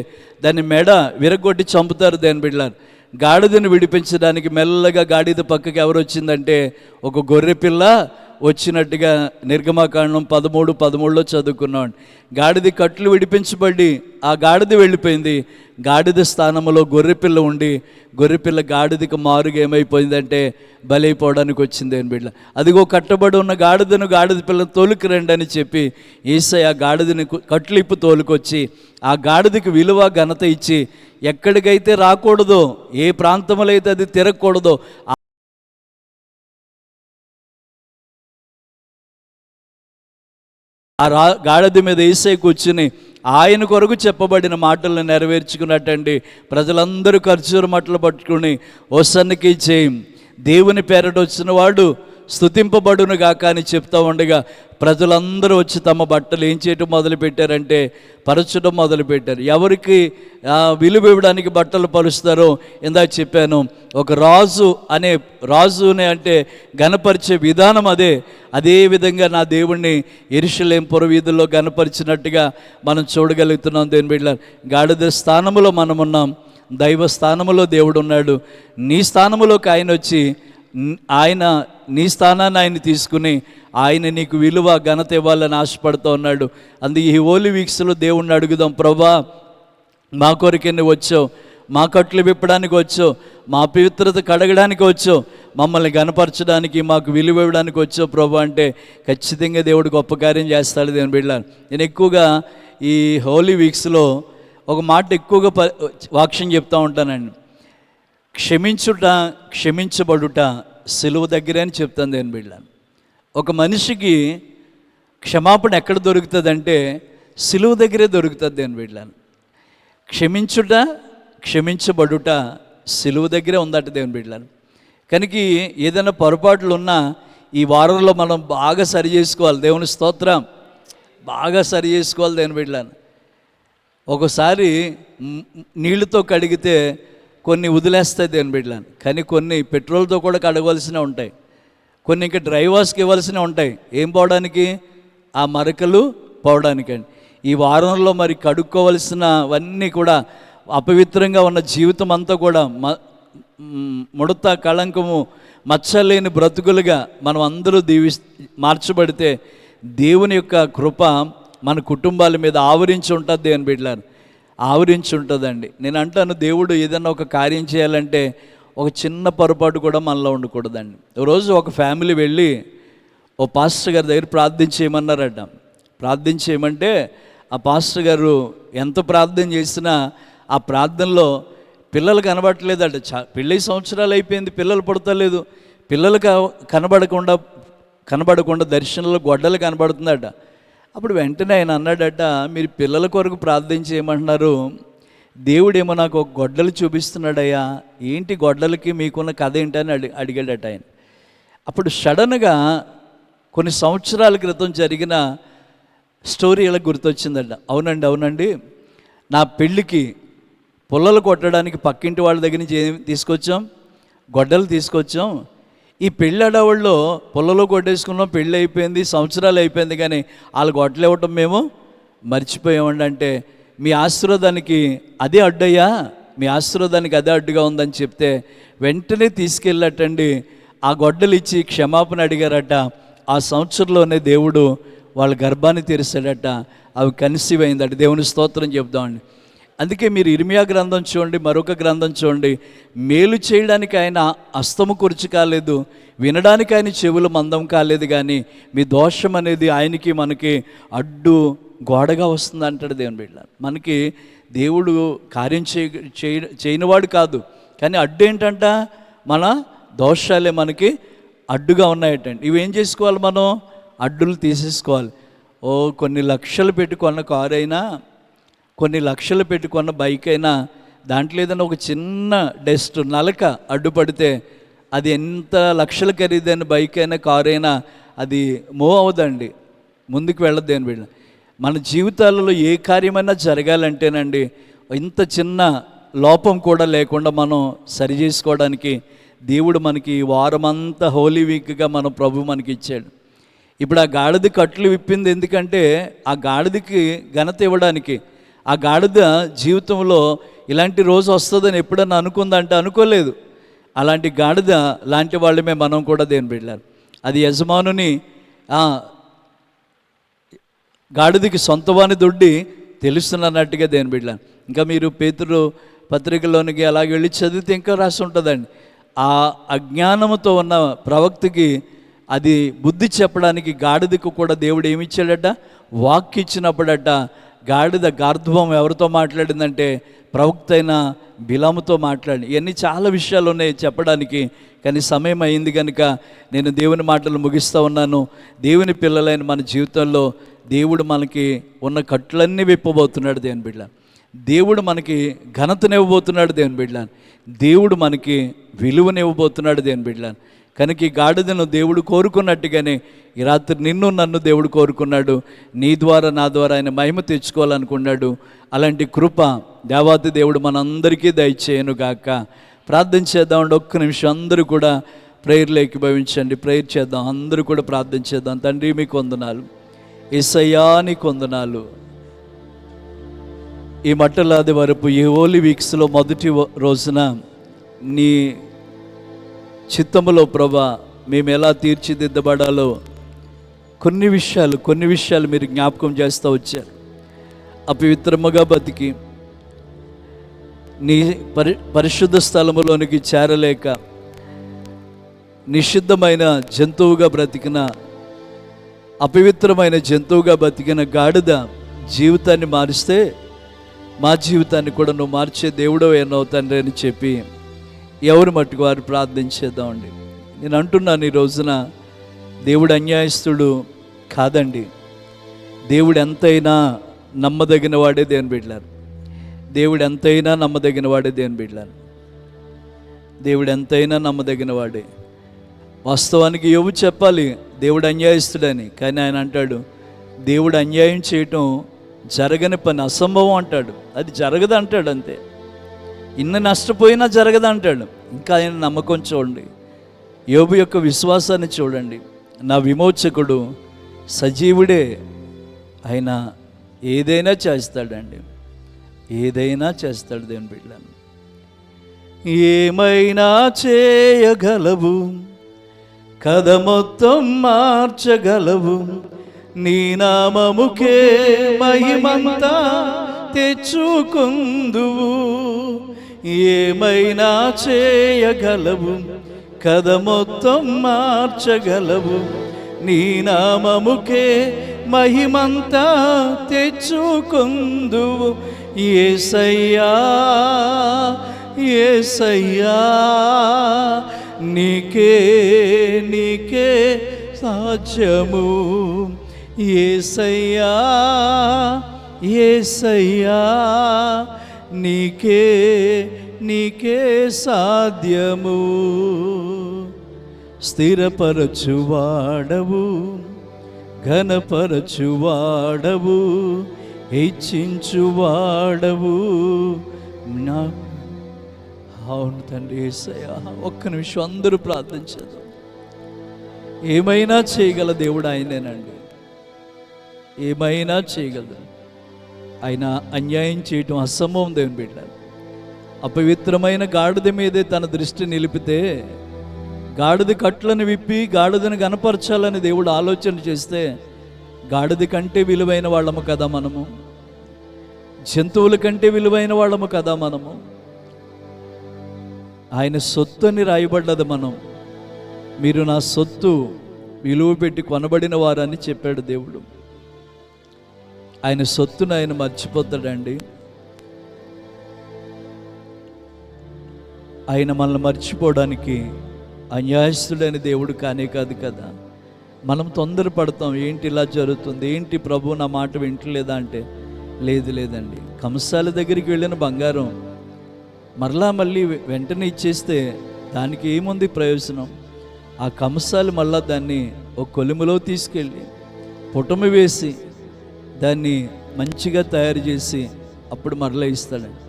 దాన్ని మెడ విరగొట్టి చంపుతారు దేని బిడ్డలారు. గాడిదని విడిపించడానికి మెల్లగా గాడిద పక్కకి ఎవరు వచ్చిందంటే ఒక గొర్రె పిల్ల వచ్చినట్టుగా నిర్గమకాండం 13:13లో చదువుకున్నాం. గాడిద కట్లు విడిపించబడి ఆ గాడిద వెళ్ళిపోయింది. గాడిద స్థానంలో గొర్రెపిల్ల ఉండి గొర్రెపిల్ల గాడిదకి మారుగా ఏమైపోయిందంటే బలైపోవడానికి వచ్చింది అని బిడ్డ. అదిగో కట్టబడి ఉన్న గాడిదను గాడిద పిల్లని తోలుకు రండి అని చెప్పి యేసయ్య ఆ గాడిదని కట్లిప్పు తోలుకొచ్చి ఆ గాడిదకి విలువ ఘనత ఇచ్చి ఎక్కడికైతే రాకూడదో, ఏ ప్రాంతంలో అయితే అది తిరగకూడదో ఆ గాడిద మీద యేసయ్య కూర్చుని ఆయన కొరకు చెప్పబడిన మాటలను నెరవేర్చుకున్నట్టండి. ప్రజలందరూ ఖర్చూరు మట్టలు పట్టుకుని ఓసన్నకి చేయం దేవుని పేరట వచ్చిన వాడు స్తుతింపబడును గాక అని చెప్తా ఉండగా ప్రజలందరూ వచ్చి తమ బట్టలు ఏం చేయటం మొదలుపెట్టారంటే పరచడం మొదలుపెట్టారు. ఎవరికి విలువ ఇవ్వడానికి బట్టలు పరుస్తారో ఇందాక చెప్పాను. ఒక రాజుని అంటే గణపరిచే విధానం అదే విధంగా నా దేవుణ్ణి యెరూషలేము పురవీధుల్లో గణపరిచినట్టుగా మనం చూడగలుగుతున్నాం. దేని బిడ్డ గాడిద స్థానములో మనం ఉన్నాం, దైవ స్థానములో దేవుడు ఉన్నాడు. నీ స్థానములోకి ఆయన వచ్చి నీ స్థానాన్ని ఆయన తీసుకుని ఆయన నీకు విలువ ఘనత ఇవ్వాలని ఆశపడుతూ ఉన్నాడు. అందుకే ఈ హోలీ వీక్స్లో దేవుణ్ణి అడుగుదాం, ప్రభా మా కొరకే నువ్వు వచ్చావు, మా కట్లు విప్పడానికి వచ్చావు, మా పవిత్రత కడగడానికి వచ్చావు, మమ్మల్ని గణపరచడానికి మాకు విలువ ఇవ్వడానికి వచ్చావు ప్రభా అంటే ఖచ్చితంగా దేవుడు గొప్ప కార్యం చేస్తాడు. దేవుని బిడ్డలారా, నేను ఎక్కువగా ఈ హోలీ వీక్స్లో ఒక మాట ఎక్కువగా వాక్యం చెప్తూ ఉంటానండి. క్షమించుట క్షమించబడుట సిలువ దగ్గరే అని చెప్తాను. దేని బిడ్డలారా, ఒక మనిషికి క్షమాపణ ఎక్కడ దొరుకుతుందంటే సిలువ దగ్గరే దొరుకుతుంది. దేని బిడ్డలారా, క్షమించుట క్షమించబడుట సిలువ దగ్గరే ఉందట దేవుని బిడ్డలారా. కనుక ఏదైనా పొరపాట్లు ఉన్నా ఈ వారంలో మనం బాగా సరి చేసుకోవాలి. దేవుని స్తోత్రం, బాగా సరి చేసుకోవాలి. దేవుని బిడ్డలారా, ఒకసారి నీళ్ళతో కడిగితే కొన్ని వదిలేస్తాయి దేవుని బిడ్డలారా, కానీ కొన్ని పెట్రోల్తో కూడా కడగవలసినవి ఉంటాయి, కొన్ని ఇంకా డ్రై వాష్కి ఇవ్వాల్సినవి ఉంటాయి. ఏం పోవడానికి? ఆ మరకలు పోవడానికండి. ఈ వారంలో మరి కడుక్కోవలసినవన్నీ కూడా అపవిత్రంగా ఉన్న జీవితం అంతా కూడా ముడత కళంకము మచ్చలేని బ్రతుకులుగా మనం అందరూ మార్చబడితే దేవుని యొక్క కృప మన కుటుంబాల మీద ఆవరించి ఉంటుంది. దేవుని బిడ్డలారా, ఆవరించి ఉంటుందండి. నేను అంటాను, దేవుడు ఏదైనా ఒక కార్యం చేయాలంటే ఒక చిన్న పొరపాటు కూడా మనలో ఉండకూడదండి. రోజు ఒక ఫ్యామిలీ వెళ్ళి ఓ పాస్టర్ గారి దగ్గర ప్రార్థించేయమన్నారట. ప్రార్థించేయమంటే ఆ పాస్టర్ గారు ఎంత ప్రార్థన చేసినా ఆ ప్రార్థనలో పిల్లలు కనబడట్లేదట. పెళ్ళి సంవత్సరాలు అయిపోయింది, పిల్లలు పుడతలేదు. పిల్లలు కనబడకుండా దర్శనంలో గొడ్డలు కనబడుతుందట. అప్పుడు వెంటనే ఆయన అన్నాడట, మీరు పిల్లల కొరకు ప్రార్థన చేయమంటున్నారు, దేవుడేమో నాకు ఒక గొడ్డలు చూపిస్తున్నాడయ్యా, ఏంటి గొడ్డలకి మీకున్న కథ ఏంటని అడిగాడట ఆయన. అప్పుడు సడన్గా కొన్ని సంవత్సరాల క్రితం జరిగిన స్టోరీ ఇలా గుర్తొచ్చిందట. అవునండి, నా పెళ్ళికి పుల్లలు కొట్టడానికి పక్కింటి వాళ్ళ దగ్గర నుంచి ఏం తీసుకొచ్చాం? గొడ్డలు తీసుకొచ్చాం. ఈ పెళ్ళి అడవుల్లో పొలలో కొట్టేసుకున్నాం, పెళ్ళి అయిపోయింది, సంవత్సరాలు అయిపోయింది, కానీ వాళ్ళు గొడ్డలు ఇవ్వటం మేము మర్చిపోయామండి. అంటే మీ ఆశీర్వాదానికి అదే అడ్డయ్యా, మీ ఆశీర్వాదానికి అదే అడ్డుగా ఉందని చెప్తే వెంటనే తీసుకెళ్ళటండి ఆ గొడ్డలు ఇచ్చి క్షమాపణ అడిగారట. ఆ సంవత్సరంలోనే దేవుడు వాళ్ళ గర్భాన్ని తెరిచాడట, అవి కన్సీవ్ అయిందట. దేవుని స్తోత్రం చెప్దామండి. అందుకే మీరు ఇర్మియా గ్రంథం చూడండి, మరొక గ్రంథం చూడండి. మేలు చేయడానికి ఆయన హస్తము కురుచు కాలేదు, వినడానికి ఆయన చెవులు మందం కాలేదు, కానీ మీ దోషం అనేది ఆయనకి మనకి అడ్డు గోడగా వస్తుంది అంటాడు దేవుని బిడ్డ. మనకి దేవుడు కార్యం చేయనివాడు కాదు, కానీ అడ్డు ఏంటంట, మన దోషాలే మనకి అడ్డుగా ఉన్నాయటండి. ఇవేం చేసుకోవాలి, మనం అడ్డులు తీసేసుకోవాలి. కొన్ని లక్షలు పెట్టుకున్న కారు అయినా, కొన్ని లక్షలు పెట్టుకున్న బైక్ అయినా, దాంట్లో ఏదైనా ఒక చిన్న డస్ట్ నలక అడ్డుపడితే అది ఎంత లక్షలు ఖరీదైన బైక్ అయినా కారు అయినా అది మూవ్ అవ్వదండి, ముందుకు వెళ్ళదు. దేని వీళ్ళ మన జీవితాలలో ఏ కార్యమైనా జరగాలంటేనండి ఇంత చిన్న లోపం కూడా లేకుండా మనం సరి చేసుకోవడానికి దేవుడు మనకి వారమంతా హోలీ వీక్గా మన ప్రభు మనకి ఇచ్చాడు. ఇప్పుడు ఆ గాడిద కట్లు విప్పింది ఎందుకంటే ఆ గాడిదకి ఘనత ఇవ్వడానికి. ఆ గాడిద జీవితంలో ఇలాంటి రోజు వస్తుందని ఎప్పుడన్నా అనుకుందంటే అనుకోలేదు. అలాంటి గాడిద లాంటి వాళ్ళమే మనం కూడా దేని బిడ్డలారు. అది యజమానుని గాడిదకి సొంతవాని దొడ్డి తెలుస్తున్నట్టుగా దేని బిడ్డలారు. ఇంకా మీరు పేతురు పత్రికలోనికి అలాగే వెళ్ళి చదివితే ఇంకా రాసి ఉంటుందండి. ఆ అజ్ఞానంతో ఉన్న ప్రవక్తకి అది బుద్ధి చెప్పడానికి గాడిదకు కూడా దేవుడు ఏమిచ్చాడట, వాక్ ఇచ్చినప్పుడట. గాడిద గార్ధవం ఎవరితో మాట్లాడిందంటే ప్రవక్త అయిన బిలాముతో మాట్లాడి. ఇవన్నీ చాలా విషయాలు ఉన్నాయి చెప్పడానికి, కానీ సమయం అయింది కనుక నేను దేవుని మాటలు ముగిస్తూ ఉన్నాను. దేవుని పిల్లలైన మన జీవితంలో దేవుడు మనకి ఉన్న కట్లన్నీ విప్పబోతున్నాడు దేవుని బిడ్డ. దేవుడు మనకి ఘనతనివ్వబోతున్నాడు దేవుని బిడ్డ. దేవుడు మనకి విలువనివ్వబోతున్నాడు దేవుని బిడ్డ. కనుక ఈ గాడిదను దేవుడు కోరుకున్నట్టుగానే ఈ రాత్రి నిన్ను నన్ను దేవుడు కోరుకున్నాడు. నీ ద్వారా నా ద్వారా ఆయన మహిమ తెచ్చుకోవాలనుకున్నాడు. అలాంటి కృప దేవాతి దేవుడు మనందరికీ దయచేయను గాక. ప్రార్థన చేద్దామండి. ఒక్క నిమిషం అందరూ కూడా ప్రేయర్లో ఏకీభవించండి. ప్రేయర్ చేద్దాం, అందరూ కూడా ప్రార్థన చేద్దాం. తండ్రి మీకు వందనాలు, యేసయ్యా నీకు వందనాలు. ఈ మట్టలాది వరకు ఈ హోలీ వీక్స్లో మొదటి రోజున నీ చిత్తములో ప్రభా మేము ఎలా తీర్చిదిద్దబడాలో కొన్ని విషయాలు మీరు జ్ఞాపకం చేస్తూ వచ్చారు. అపవిత్రముగా బతికి నీ పరిశుద్ధ స్థలములోనికి చేరలేక నిషిద్ధమైన జంతువుగా బ్రతికిన, అపవిత్రమైన జంతువుగా బతికిన గాడిద జీవితాన్ని మారిస్తే మా జీవితాన్ని కూడా నువ్వు మార్చే దేవుడో ఏనో తండ్రి అని చెప్పి ఎవరు మట్టుకు వారు ప్రార్థించేద్దామండి. నేను అంటున్నాను, ఈ రోజున దేవుడు అన్యాయస్తుడు కాదండి. దేవుడు ఎంతైనా నమ్మదగిన వాడే దేవుని బిడ్డలారు. దేవుడు ఎంతైనా నమ్మదగిన వాడే దేవుని బిడ్డలారు. దేవుడు ఎంతైనా నమ్మదగిన వాడే. వాస్తవానికి యోబు చెప్పాలి దేవుడు అన్యాయస్తుడని, కానీ ఆయన అంటాడు దేవుడు అన్యాయం చేయటం జరగని పని, అసంభవం అంటాడు. అది జరగదు అంటాడు, అంతే. ఇన్ని నష్టపోయినా జరగదు అంటాడు. ఇంకా ఆయన నమ్మకం చూడండి, యోబు యొక్క విశ్వాసాన్ని చూడండి. నా విమోచకుడు సజీవుడే, ఆయన ఏదైనా చేస్తాడండి, ఏదైనా చేస్తాడు దేవుని బిడ్డలను. ఏమైనా చేయగలవు, కథ మొత్తం మార్చగలవు, నీ నామముకే మహిమంతా తెచ్చుకుందువు. ఏమైనా చేయగలవు, కథ మొత్తం మార్చగలవు, నీ నామముకే మహిమంతా తెచ్చుకుందువు. యేసయ్యా యేసయ్యా నీకే నీకే సాధ్యము. యేసయ్యా యేసయ్యా నీకే నీకే సాధ్యము. స్థిరపరచువాడవు, ఘనపరచువాడవు, హెచ్చించువాడవు నా. అవును తండ్రి యేసయ్యా. ఒక్క నిమిషం అందరూ ప్రార్థించేద్దాం. ఏమైనా చేయగల దేవుడు ఆయనేనండి. ఏమైనా చేయగలదు. ఆయన అన్యాయం చేయటం అసంభవం దేవుని బిడ్డ. అపవిత్రమైన గాడిద మీదే తన దృష్టి నిలిపితే, గాడిద కట్లను విప్పి గాడిదను కనపరచాలని దేవుడు ఆలోచన చేస్తే, గాడిద కంటే విలువైన వాళ్ళము కదా మనము, జంతువుల కంటే విలువైన వాళ్ళము కదా మనము. ఆయన సొత్తు అని రాయబడ్డది. మీరు నా సొత్తు, విలువ పెట్టి కొనబడిన వారని చెప్పాడు దేవుడు. ఆయన సొత్తును ఆయన మర్చిపోతాడండి? ఆయన మనల్ని మర్చిపోవడానికి అన్యాయస్తుడైన దేవుడు కానే కాదు కదా. మనం తొందరపడతాం, ఏంటి ఇలా జరుగుతుంది, ఏంటి ప్రభు నా మాట వింటలేదా అంటే, లేదండి. కంసాల దగ్గరికి వెళ్ళిన బంగారం మళ్ళీ వెంటనే ఇచ్చేస్తే దానికి ఏముంది ప్రయోజనం? ఆ కంసాలు మళ్ళా దాన్ని ఒక కొలిమిలో తీసుకెళ్ళి పుటమి వేసి దాన్ని మంచిగా తయారు చేసి అప్పుడు మరలా ఇస్తాడండి.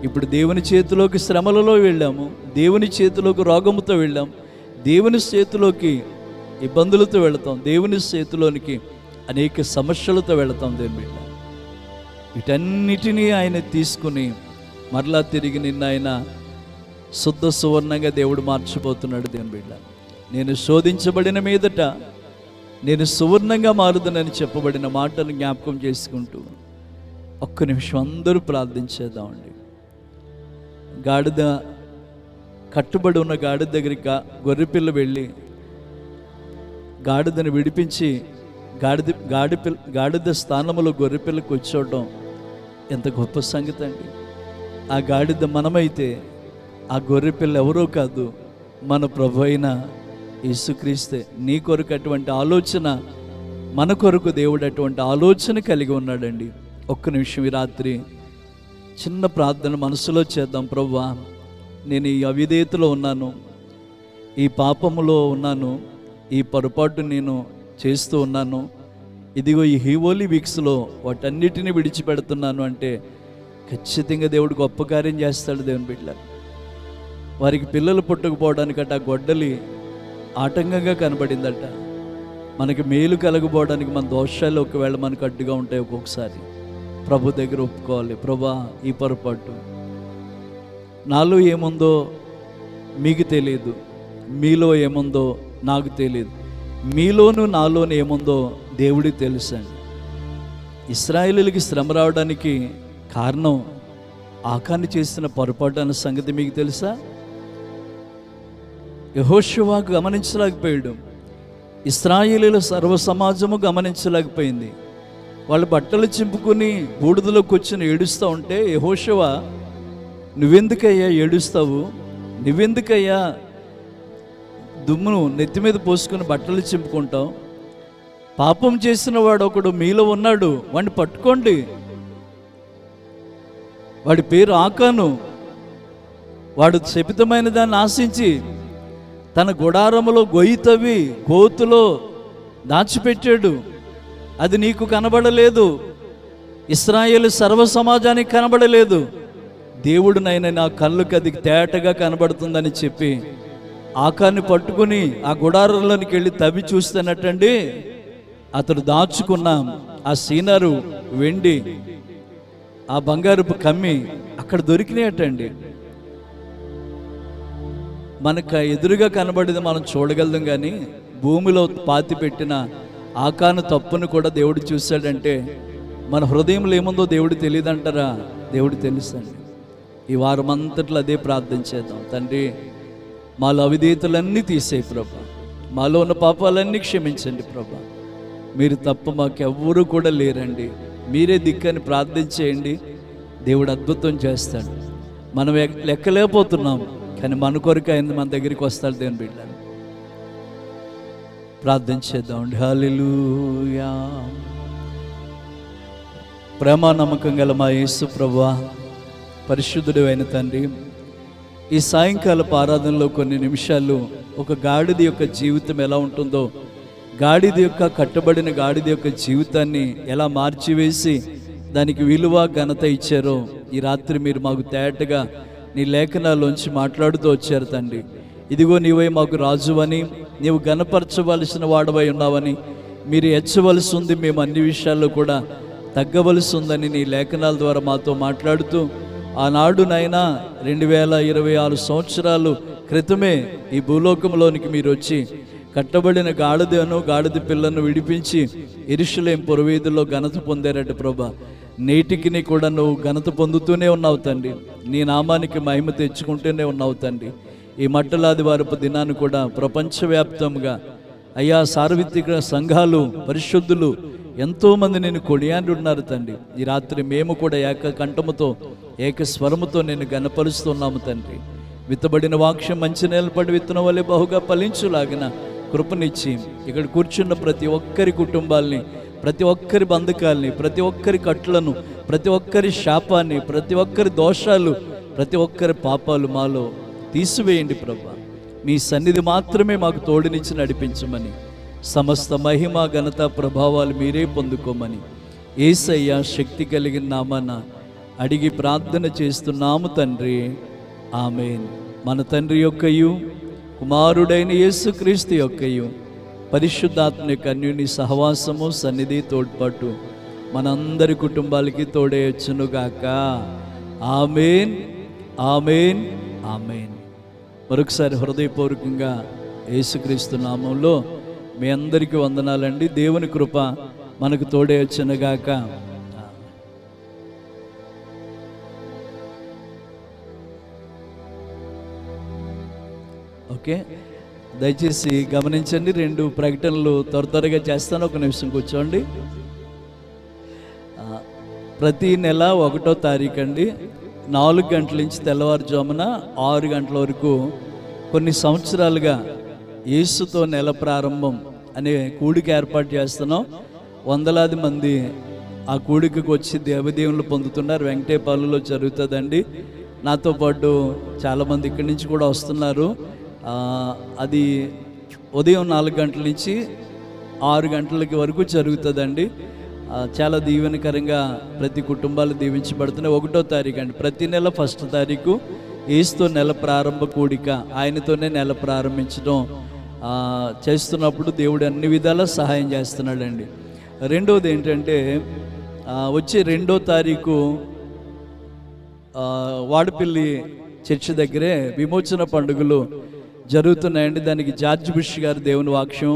ఇప్పుడు దేవుని చేతిలోకి శ్రమలలో వెళ్ళాము, దేవుని చేతిలోకి రోగముతో వెళ్ళాం, దేవుని చేతిలోకి ఇబ్బందులతో వెళతాం, దేవుని చేతిలోనికి అనేక సమస్యలతో వెళతాం. దేవుని బిడ్డ, వీటన్నిటినీ ఆయన తీసుకుని మరలా తిరిగి నిన్న ఆయన శుద్ధ సువర్ణంగా దేవుడు మార్చిపోతున్నాడు. దేవుని బిడ్డ, నేను శోధించబడిన మీదట నేను సువర్ణంగా మారుదనని చెప్పబడిన మాటను జ్ఞాపకం చేసుకుంటూ ఒక్క నిమిషం అందరూ ప్రార్థించేద్దామండి. గాడిద కట్టుబడి ఉన్న గాడిద దగ్గరికి గొర్రెపిల్ల వెళ్ళి గాడిదను విడిపించి గాడిద స్థానంలో గొర్రెపిల్ల కూర్చోవడం ఎంత గొప్ప సంగతి అండి. ఆ గాడిద మనమైతే ఆ గొర్రెపిల్ల ఎవరో కాదు, మన ప్రభు అయిన యేసుక్రీస్తే. నీ కొరకు అటువంటి ఆలోచన, మన కొరకు దేవుడు అటువంటి ఆలోచన కలిగి ఉన్నాడండి. ఒక్క నిమిషం ఈ రాత్రి చిన్న ప్రార్థన మనసులో చేద్దాం. ప్రభువా, నేను ఈ అవిధేయతలో ఉన్నాను, ఈ పాపములో ఉన్నాను, ఈ పొరపాటు నేను చేస్తూ ఉన్నాను, ఇదిగో ఈ హోలీ వీక్స్లో వాటన్నిటిని విడిచిపెడుతున్నాను అంటే ఖచ్చితంగా దేవుడు గొప్ప కార్యం చేస్తాడు. దేవుని బిడ్డ, వారికి పిల్లలు పుట్టకపోవడానికట ఆ గొడ్డలి ఆటంకంగా కనబడిందట. మనకి మేలు కలగపోవడానికి మన దోషాలు ఒకవేళ మనకు అడ్డుగా ఉంటాయి. ఒక్కొక్కసారి ప్రభు దగ్గర ఒప్పుకోవాలి, ప్రభా ఈ పొరపాటు నాలో ఏముందో మీకు తెలియదు, మీలో ఏముందో నాకు తెలియదు, మీలోను నాలోను ఏముందో దేవుడికి తెలుసండి. ఇశ్రాయేలీయులకి శ్రమ రావడానికి కారణం ఆకాను చేసిన పొరపాటు అన్న సంగతి మీకు తెలుసా? యెహోషువ గమనించలేకపోయాడు, ఇశ్రాయేలీయుల సర్వ సమాజము గమనించలేకపోయింది. వాళ్ళు బట్టలు చింపుకుని బూడిదలోకి వచ్చి ఏడుస్తూ ఉంటే, యెహోషువ నువ్వెందుకయ్యా ఏడుస్తావు, నువ్వెందుకయ్యా దుమ్మును నెత్తి మీద పోసుకుని బట్టలు చింపుకుంటావు, పాపం చేసిన వాడు ఒకడు మీలో ఉన్నాడు, వాడిని పట్టుకోండి, వాడి పేరు ఆకాను, వాడు శపితమైన దాన్ని ఆశించి తన గుడారములో గొయ్యి తవ్వి గోతులో దాచిపెట్టాడు, అది నీకు కనబడలేదు, ఇశ్రాయేలు సర్వ సమాజానికి కనబడలేదు, దేవుడునైనా నా కళ్ళుకి అది తేటగా కనబడుతుందని చెప్పి ఆకాన్ని పట్టుకుని ఆ గుడారంలోనికి వెళ్ళి తవ్వి చూస్తున్నట్టండి అతడు దాచుకున్న ఆ సీనరు వెండి, ఆ బంగారుపు కమ్మి అక్కడ దొరికినాయటండి. మనకు ఎదురుగా కనబడేది మనం చూడగలం, కానీ భూమిలో పాతి పెట్టిన ఆకాను తప్పును కూడా దేవుడు చూశాడంటే మన హృదయంలో ఏముందో దేవుడు తెలియదంటారా? దేవుడు తెలుసండి. ఈ వారం అంతట్లో అదే ప్రార్థన చేద్దాం. తండ్రి, మాలో అవిధేయతలన్నీ తీసేయి ప్రభా, మాలో ఉన్న పాపాలన్నీ క్షమించండి ప్రభా, మీరు తప్ప మాకెవ్వరూ కూడా లేరండి, మీరే దిక్కని ప్రార్థించేయండి. దేవుడు అద్భుతం చేస్తాడు. మనం లెక్కలేకపోతున్నాం, కానీ మన కొరకు ఆయన మన దగ్గరికి వస్తాడు. దేవుని బిడ్డ ప్రార్థన చేద్దాం. హల్లెలూయా. ప్రేమ నమ్మకం గల మా యేసు ప్రభువా, పరిశుద్ధుడు అయిన తండ్రి, ఈ సాయంకాలపు ఆరాధనలో కొన్ని నిమిషాలు ఒక గాడిద యొక్క జీవితం ఎలా ఉంటుందో, గాడిద యొక్క కట్టబడిన గాడిద యొక్క జీవితాన్ని ఎలా మార్చివేసి దానికి విలువ ఘనత ఇచ్చారో ఈ రాత్రి మీరు మాకు తేటగా నీ లేఖనాల్లోంచి మాట్లాడుతూ వచ్చారు తండ్రి. ఇదిగో నీవే మాకు రాజువని, నీవు గణపరచవలసిన వాడవై ఉన్నావని, మీరు హెచ్చవలసి ఉంది, మేము అన్ని విషయాల్లో కూడా తగ్గవలసి ఉందని నీ లేఖనాల ద్వారా మాతో మాట్లాడుతూ, ఆనాడు నాయనా 2026 సంవత్సరాలు క్రితమే ఈ భూలోకంలోనికి మీరు వచ్చి కట్టబడిన గాడిద పిల్లను విడిపించి యెరూషలేము పురవీధుల్లో ఘనత పొందారట ప్రభా. నేటికి కూడా నువ్వు ఘనత పొందుతూనే ఉన్నావు తండ్రి. నీ నామానికి మహిమ తెచ్చుకుంటూనే ఉన్నావు తండ్రి. ఈ మట్టలాది వారపు దినాన్ని కూడా ప్రపంచవ్యాప్తంగా అయ్యా సార్వత్రిక సంఘాలు, పరిశుద్ధులు ఎంతోమంది నేను కొనియాడున్నారు తండ్రి. ఈ రాత్రి మేము కూడా ఏక కంఠముతో ఏక స్వరముతో నేను గణపరుస్తున్నాము తండ్రి. విత్తబడిన వాక్యం మంచి నేలపడి విత్తనం వల్లే బహుగా ఫలించులాగిన కృపనిచ్చి ఇక్కడ కూర్చున్న ప్రతి ఒక్కరి కుటుంబాల్ని, ప్రతి ఒక్కరి బంధకాల్ని, ప్రతి ఒక్కరి కట్లను, ప్రతి ఒక్కరి శాపాన్ని, ప్రతి ఒక్కరి దోషాలు, ప్రతి ఒక్కరి పాపాలు మాలో తీసివేయండి ప్రభా. మీ సన్నిధి మాత్రమే మాకు తోడునిచ్చి నడిపించమని, సమస్త మహిమ ఘనత ప్రభావాలు మీరే పొందుకోమని యేసయ్య శక్తి కలిగిన నామాన అడిగి ప్రార్థన చేస్తున్నాము తండ్రి. ఆమేన్. మన తండ్రి యొక్కయు కుమారుడైన యేసుక్రీస్తు యొక్కయు పరిశుద్ధాత్మ యొక్క అన్యోన్య సహవాసము, సన్నిధి, తోడ్పాటు మనందరి కుటుంబాలకి తోడేయొచ్చునుగాక. ఆమేన్, ఆమేన్, ఆమేన్. మరొకసారి హృదయపూర్వకంగా యేసుక్రీస్తు నామంలో మీ అందరికీ వందనాలండి. దేవుని కృప మనకు తోడేయొచ్చునుగాక. ఓకే, దయచేసి గమనించండి. 2 ప్రకటనలు త్వరగా చేస్తాను. ఒక నిమిషం కూర్చోండి. ప్రతి నెల 1వ తారీఖు అండి 4 గంటల నుంచి తెల్లవారుజామున 6 గంటల వరకు కొన్ని సంవత్సరాలుగా యేసుతో నెల ప్రారంభం అనే కూడిక ఏర్పాటు చేస్తున్నాం. వందలాది మంది ఆ కూడికకు వచ్చి దేవదేవులు పొందుతున్నారు. వెంకటేపాలలో జరుగుతుందండి. నాతో పాటు చాలామంది ఇక్కడి నుంచి కూడా వస్తున్నారు. అది ఉదయం 4 గంటల నుంచి 6 గంటలకి వరకు జరుగుతుందండి. చాలా దీవెనకరంగా ప్రతి కుటుంబాలు దీవించబడుతున్నాయి. 1వ తారీఖు అండి, ప్రతి నెల 1వ తారీఖు యేసుతో నెల ప్రారంభ కూడిక, ఆయనతోనే నెల ప్రారంభించడం చేస్తున్నప్పుడు దేవుడు అన్ని విధాలా సహాయం చేస్తున్నాడండి. రెండవది ఏంటంటే వచ్చే 2వ తారీఖు వాడపల్లి చర్చి దగ్గరే విమోచన పండుగలు జరుగుతున్నాయండి. దానికి జార్జ్ బుష్ గారు దేవుని వాక్యం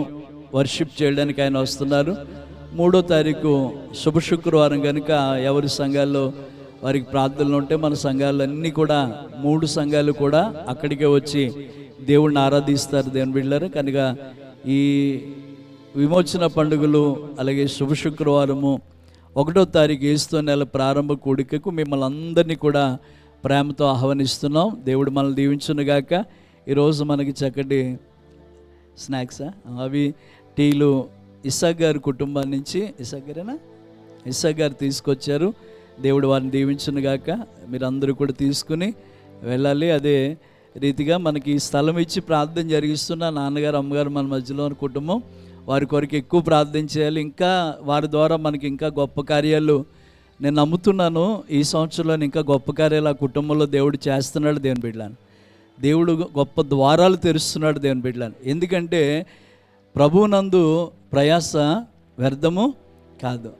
వర్షిప్ చేయడానికి ఆయన వస్తున్నారు. 3వ తారీఖు శుభ శుక్రవారం కనుక ఎవరి సంఘాల్లో వారికి ప్రార్థనలు ఉంటే మన సంఘాలన్నీ కూడా 3 సంఘాలు కూడా అక్కడికే వచ్చి దేవుడిని ఆరాధిస్తారు దేవుని బిడ్డలారా. కనుక ఈ విమోచన పండుగలు అలాగే శుభ శుక్రవారము 1వ తారీఖు యేసుతో నెల ప్రారంభ కూడికకు మిమ్మల్ని అందరినీ కూడా ప్రేమతో ఆహ్వానిస్తున్నాం. దేవుడు మనల్ని దీవించునుగాక. ఈరోజు మనకి చక్కటి స్నాక్సా అవి టీలు ఇసాక్ గారి కుటుంబం నుంచి ఇసాక్ గారు తీసుకొచ్చారు. దేవుడు వారిని దీవించునుగాక. మీరు అందరూ కూడా తీసుకుని వెళ్ళాలి. అదే రీతిగా మనకి స్థలం ఇచ్చి ప్రార్థన జరిగిస్తున్న నాన్నగారు, అమ్మగారు మన మధ్యలో ఉన్న కుటుంబం, వారి కొరకు ఎక్కువ ప్రార్థన చేయాలి. ఇంకా వారి ద్వారా మనకి ఇంకా గొప్ప కార్యాలు నేను నమ్ముతున్నాను. ఈ సంవత్సరంలో ఇంకా గొప్ప కార్యాలు ఆ కుటుంబంలో దేవుడు చేస్తున్నాడు. దేవుని బిడ్డలను దేవుడు గొప్ప ద్వారాలు తెరుస్తున్నాడు. దేవుని బిడ్డలను ఎందుకంటే ప్రభువునందు ప్రయాస వ్యర్థము కాదు.